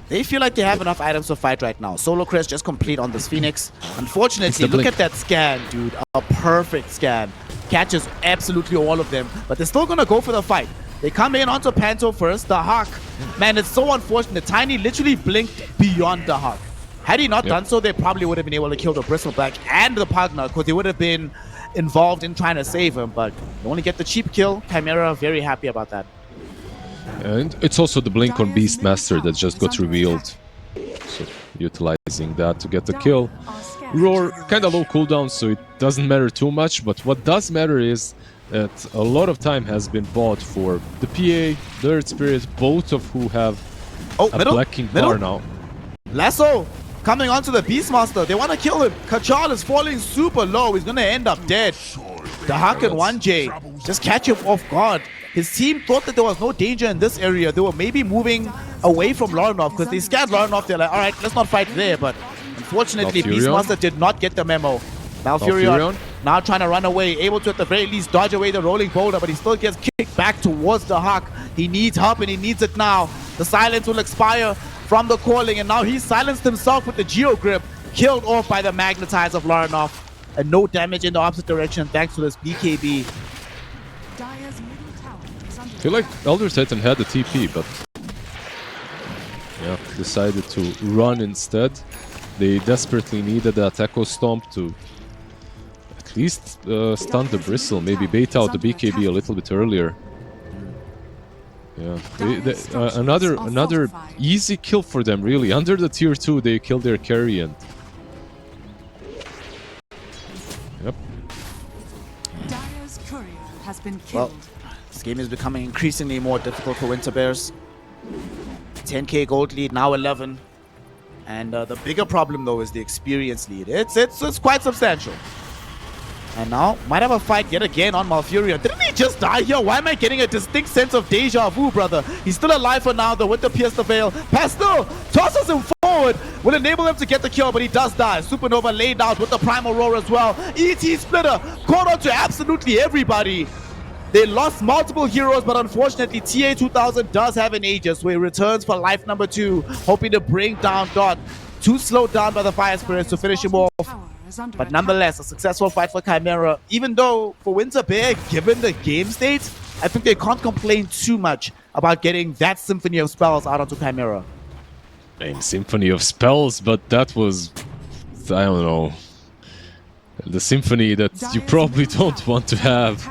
they feel like they have enough items to fight right now. Solo Crest just complete on this Phoenix. Unfortunately, look at that scan, dude. A perfect scan. Catches absolutely all of them, but they're still gonna go for the fight. They come in onto Panto first. The Hawk, man, it's so unfortunate. Tiny literally blinked beyond the Hawk. Had he not done so, they probably would have been able to kill the Bristleback and the Pugna, because they would have been involved in trying to save him. But they only get the cheap kill. Chimera very happy about that.
And it's also the blink on Beastmaster that just got revealed. So utilizing that to get the kill. Roar, kind of low cooldown, so it doesn't matter too much. But what does matter is that a lot of time has been bought for the PA, the Earth Spirit, both of who have a blacking bar now.
Lasso coming onto the Beastmaster. They want to kill him. Kachal is falling super low. He's going to end up dead. The Hawk and 1J just catch him off guard. His team thought that there was no danger in this area. They were maybe moving away from Laranov because they scared Laranov. They're like, all right, let's not fight there. But unfortunately, Beastmaster did not get the memo. Malfurion now trying to run away, able to at the very least dodge away the rolling boulder, but he still gets kicked back towards the Hawk. He needs help and he needs it now. The silence will expire from the calling, and now he's silenced himself with the Geo Grip, killed off by the Magnetize of Laranov, and no damage in the opposite direction thanks to this BKB.
I feel like Elder Titan had the TP, but yeah, decided to run instead. They desperately needed that Echo Stomp to at least stun the Bristle, maybe bait out the BKB a little bit earlier. Yeah, another easy kill for them, really. Under the tier 2, they killed their carry and... Yep.
Dire's courier has been killed.
Well, this game is becoming increasingly more difficult for Winter Bears. 10k gold lead, now 11. And the bigger problem, though, is the experience lead. It's quite substantial. And now, might have a fight yet again on Malfurion. Didn't he just die here? Why am I getting a distinct sense of deja vu, brother? He's still alive for now, though, with the Pierce the Veil. Pastel tosses him forward. Will enable him to get the kill, but he does die. Supernova laid out with the Primal Roar as well. ET Splitter caught on to absolutely everybody. They lost multiple heroes, but unfortunately, TA2000 does have an Aegis, so he returns for life number 2, hoping to bring down Dot. Too slowed down by the Fire Spirits to finish him off. But nonetheless, a successful fight for Chimera. Even though for Winter Bear, given the game state, I think they can't complain too much about getting that Symphony of Spells out onto Chimera.
Symphony of Spells, but that was, I don't know, the symphony that you probably don't want to have.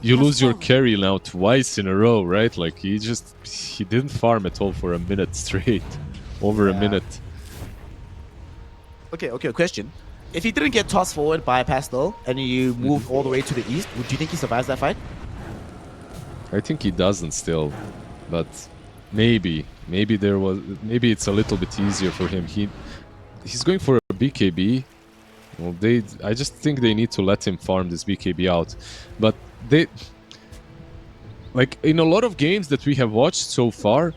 You lose your carry now twice in a row, right? Like he didn't farm at all for a minute straight. Over a minute. Okay,
question. If he didn't get tossed forward by Pastel and you moved all the way to the east, would you think he survives that fight?
I think he doesn't still, but maybe it's a little bit easier for him. He's going for a BKB. Well, I just think they need to let him farm this BKB out, but like in a lot of games that we have watched so far,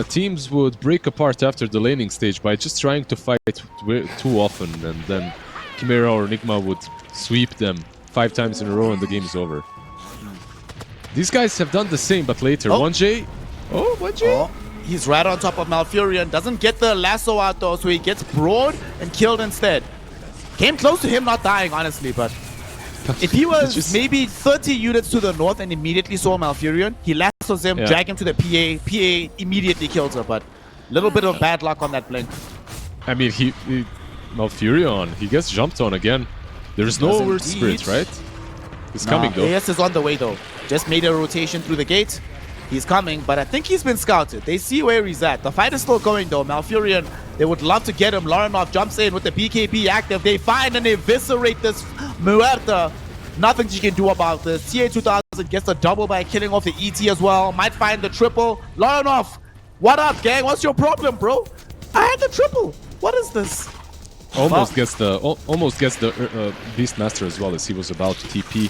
teams would break apart after the laning stage by just trying to fight too often, and then Chimera or Enigma would sweep them 5 times in a row and the game is over. These guys have done the same, but later. 1J. Oh, 1J.
Oh, he's right on top of Malfurion. Doesn't get the lasso out though, so he gets broad and killed instead. Came close to him not dying, honestly, but if he was maybe 30 units to the north and immediately saw Malfurion, he lassos him, drag him to the PA. PA immediately kills her, but a little bit of bad luck on that blink.
I mean, Malfurion, he gets jumped on again. There's no Earth Spirit, right? He's coming though.
AS is on the way though. Just made a rotation through the gate. He's coming, but I think he's been scouted. They see where he's at. The fight is still going though. Malfurion, they would love to get him. Laranov jumps in with the BKB active. They find and eviscerate this Muerta. Nothing she can do about this. TA2000 gets a double by killing off the ET as well. Might find the triple. Laranov, what up, gang? What's your problem, bro? I had the triple. What is this?
Almost gets the Beastmaster as well, as he was about to TP.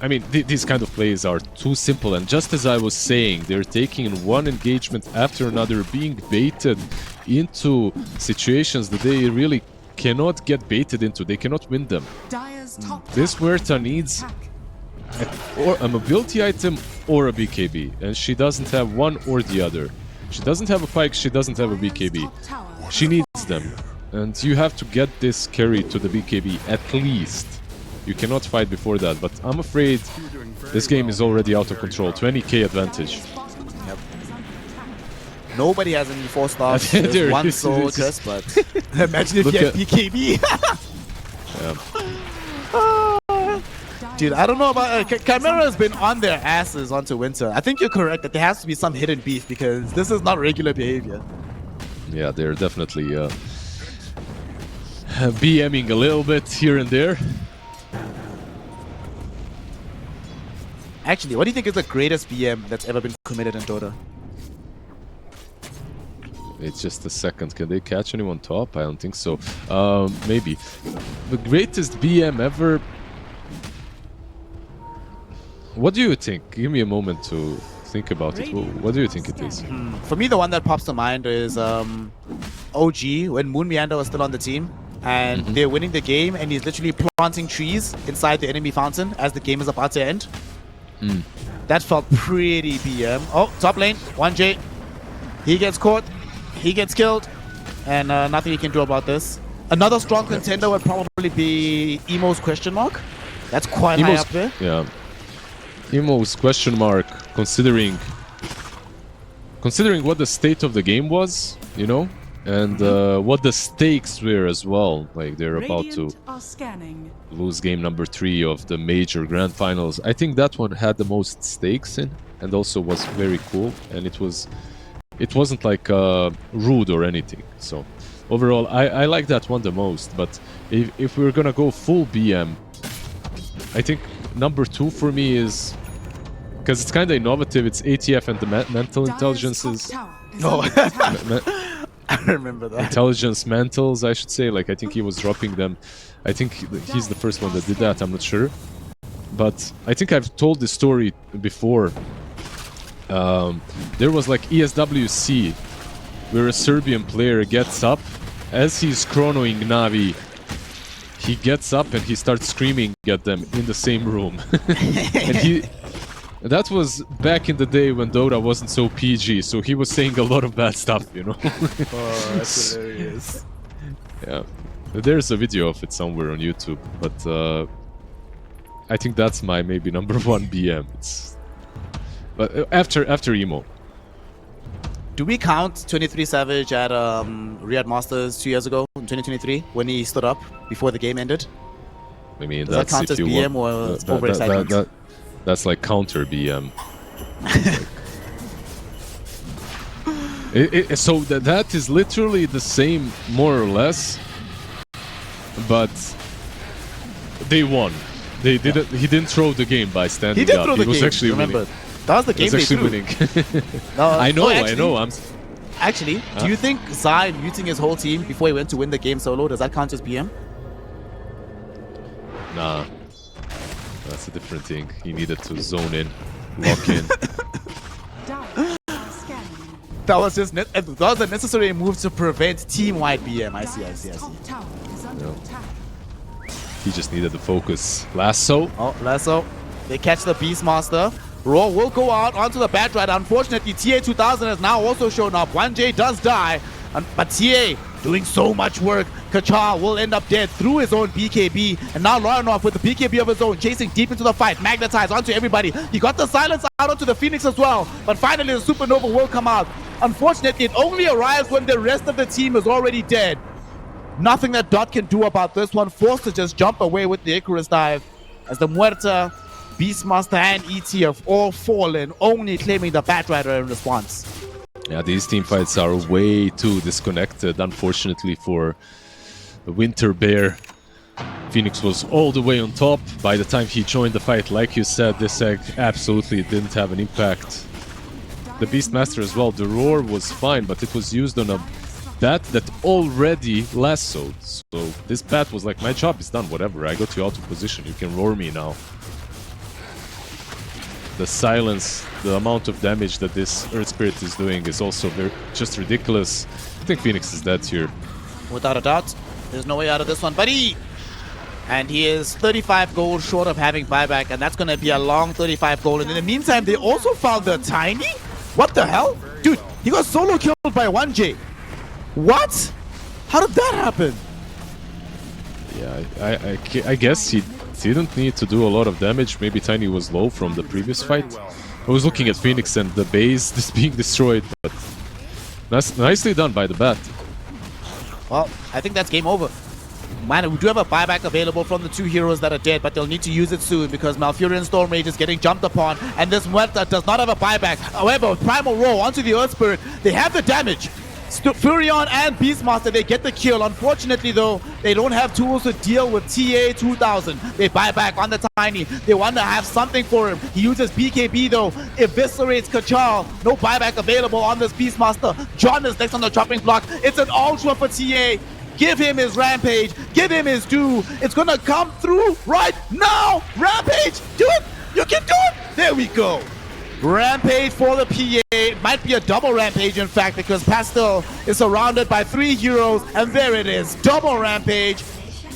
I mean, these kind of plays are too simple, and just as I was saying, they're taking one engagement after another, being baited into situations that they really cannot get baited into. They cannot win them. This Muerta needs a mobility item or a BKB, and she doesn't have one or the other. She doesn't have a Pike, she doesn't have a BKB. She needs them, and you have to get this carry to the BKB at least. You cannot fight before that, but I'm afraid this game is already out of control. 20k advantage.
Yep. Nobody has any 4-stars.
There
There's one
is,
soul,
it's
Chris, but imagine if
Look
you had
at-
BKB. Dude, I don't know about... Chimera has been on their asses onto Winter. I think you're correct that there has to be some hidden beef because this is not regular behavior.
Yeah, they're definitely BMing a little bit here and there.
Actually, what do you think is the greatest BM that's ever been committed in Dota?
It's just a second. Can they catch anyone top? I don't think so. Maybe. The greatest BM ever... What do you think? Give me a moment to think about it. What do you think it is?
For me, the one that pops to mind is OG, when Moon Meander was still on the team. And they're winning the game, and he's literally planting trees inside the enemy fountain as the game is about to end. That felt pretty BM. Oh, top lane, 1J. He gets caught. He gets killed. And nothing he can do about this. Another strong contender would probably be Emo's question mark. That's quite high up there.
Yeah. Emo's question mark, considering what the state of the game was, you know, and what the stakes were as well. Like they're about to
Radiant are scanning.
lose game number 3 of the major grand finals. I think that one had the most stakes in, and also was very cool. And it wasn't like rude or anything. So overall, I like that one the most. But if we're gonna go full BM, I think number 2 for me is, because it's kind of innovative, it's ATF and the mental intelligences.
No. I remember that.
Intelligence mantles, I should say. Like, I think he was dropping them. I think he's the first one that did that, I'm not sure. But I think I've told this story before. There was like ESWC, where a Serbian player gets up. As he's chronoing Navi, he gets up and he starts screaming at them in the same room. And that was back in the day when Dota wasn't so PG, so he was saying a lot of bad stuff, you know?
Oh, that's hilarious.
Yeah. There's a video of it somewhere on YouTube, but I think that's my maybe number 1 BM. But after Emo.
Do we count 23 Savage at Riyadh Masters 2 years ago, in 2023, when he stood up before the game ended?
I mean,
Does that
that's
count
if
as
you
BM
want,
or overexcitement?
that's like counter BM. So that is literally the same, more or less. But they won. They didn't. He didn't throw the game by standing
He did
up.
throw the
He was
game,
actually
remember.
winning.
That was the
He
game
was
they
actually
threw.
winning.
I
know.
actually,
I know.
Actually, do you think Zai muting his whole team before he went to win the game solo, does that count as BM?
Nah. That's a different thing. He needed to zone in, lock in.
Dire are scanning.
That was a necessary move to prevent team-wide BM. I see.
Top tower is under attack.
He just needed the focus. Lasso.
Oh, Lasso. They catch the Beastmaster. Raw will go out onto the Batrider. Unfortunately, TA2000 has now also shown up. 1J does die, but TA doing so much work. Kachar will end up dead through his own BKB. And now Laranov with the BKB of his own, chasing deep into the fight. Magnetized onto everybody. He got the silence out onto the Phoenix as well. But finally, the Supernova will come out. Unfortunately, it only arrives when the rest of the team is already dead. Nothing that Dot can do about this one. Forced to just jump away with the Icarus dive. As the Muerta, Beastmaster, and ET have all fallen, only claiming the Batrider in response.
Yeah, these team fights are way too disconnected, unfortunately, for Winter Bear. Phoenix was all the way on top. By the time he joined the fight, like you said, this egg absolutely didn't have an impact. The Beastmaster as well, the roar was fine, but it was used on a bat that already lassoed. So this bat was like, my job is done, whatever, I got you out of position, you can roar me now. The silence, the amount of damage that this Earth Spirit is doing is also just ridiculous. I think Phoenix is dead here.
Without a doubt, there's no way out of this one, buddy. And he is 35 gold short of having buyback, and that's going to be a long 35 gold. And in the meantime, they also found the Tiny? What the hell? Dude, he got solo killed by 1J. What? How did that happen?
Yeah, I guess he didn't need to do a lot of damage. Maybe Tiny was low from the previous fight. I was looking at Phoenix and the base just being destroyed, but nicely done by the bat.
Well, I think that's game over. Man, we do have a buyback available from the two heroes that are dead, but they'll need to use it soon because Malfurion Storm Rage is getting jumped upon, and this Muerta does not have a buyback. However, Primal Roar onto the Earth Spirit, they have the damage. Furion and Beastmaster, they get the kill. Unfortunately, though, they don't have tools to deal with TA-2000. They buy back on the Tiny. They want to have something for him. He uses BKB, though. Eviscerates Kachal. No buyback available on this Beastmaster. John is next on the chopping block. It's an ultra for TA. Give him his Rampage. Give him his due. It's going to come through right now. Rampage, do it. You can do it. There we go. Rampage for the PA. It might be a double Rampage, in fact, because Pastel is surrounded by 3 heroes, and there it is. Double Rampage.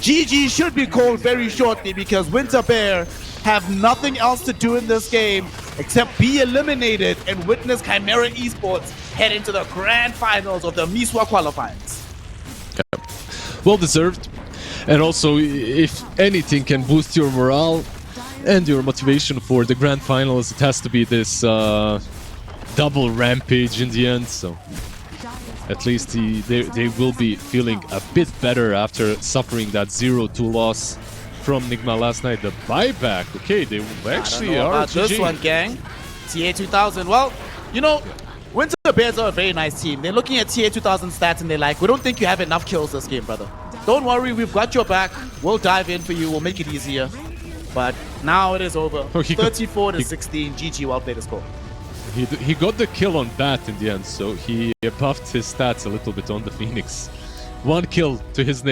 GG should be called very shortly because Winter Bear have nothing else to do in this game except be eliminated and witness Chimera Esports head into the grand finals of the MESWA qualifiers.
Well deserved. And also, if anything can boost your morale and your motivation for the grand finals, it has to be this double Rampage in the end. So at least they will be feeling a bit better after suffering that 0-2 loss from Nigma last night. The buyback, okay, they actually are
about this
GG.
one, gang. TA-2000, well, you know, Winter Bears are a very nice team. They're looking at TA-2000 stats and they're like, we don't think you have enough kills this game, brother. Don't worry, we've got your back. We'll dive in for you. We'll make it easier. But now it is over. 34-16. GG, well played, is score.
He got the kill on Bat in the end, so he buffed his stats a little bit on the Phoenix. 1 kill to his name.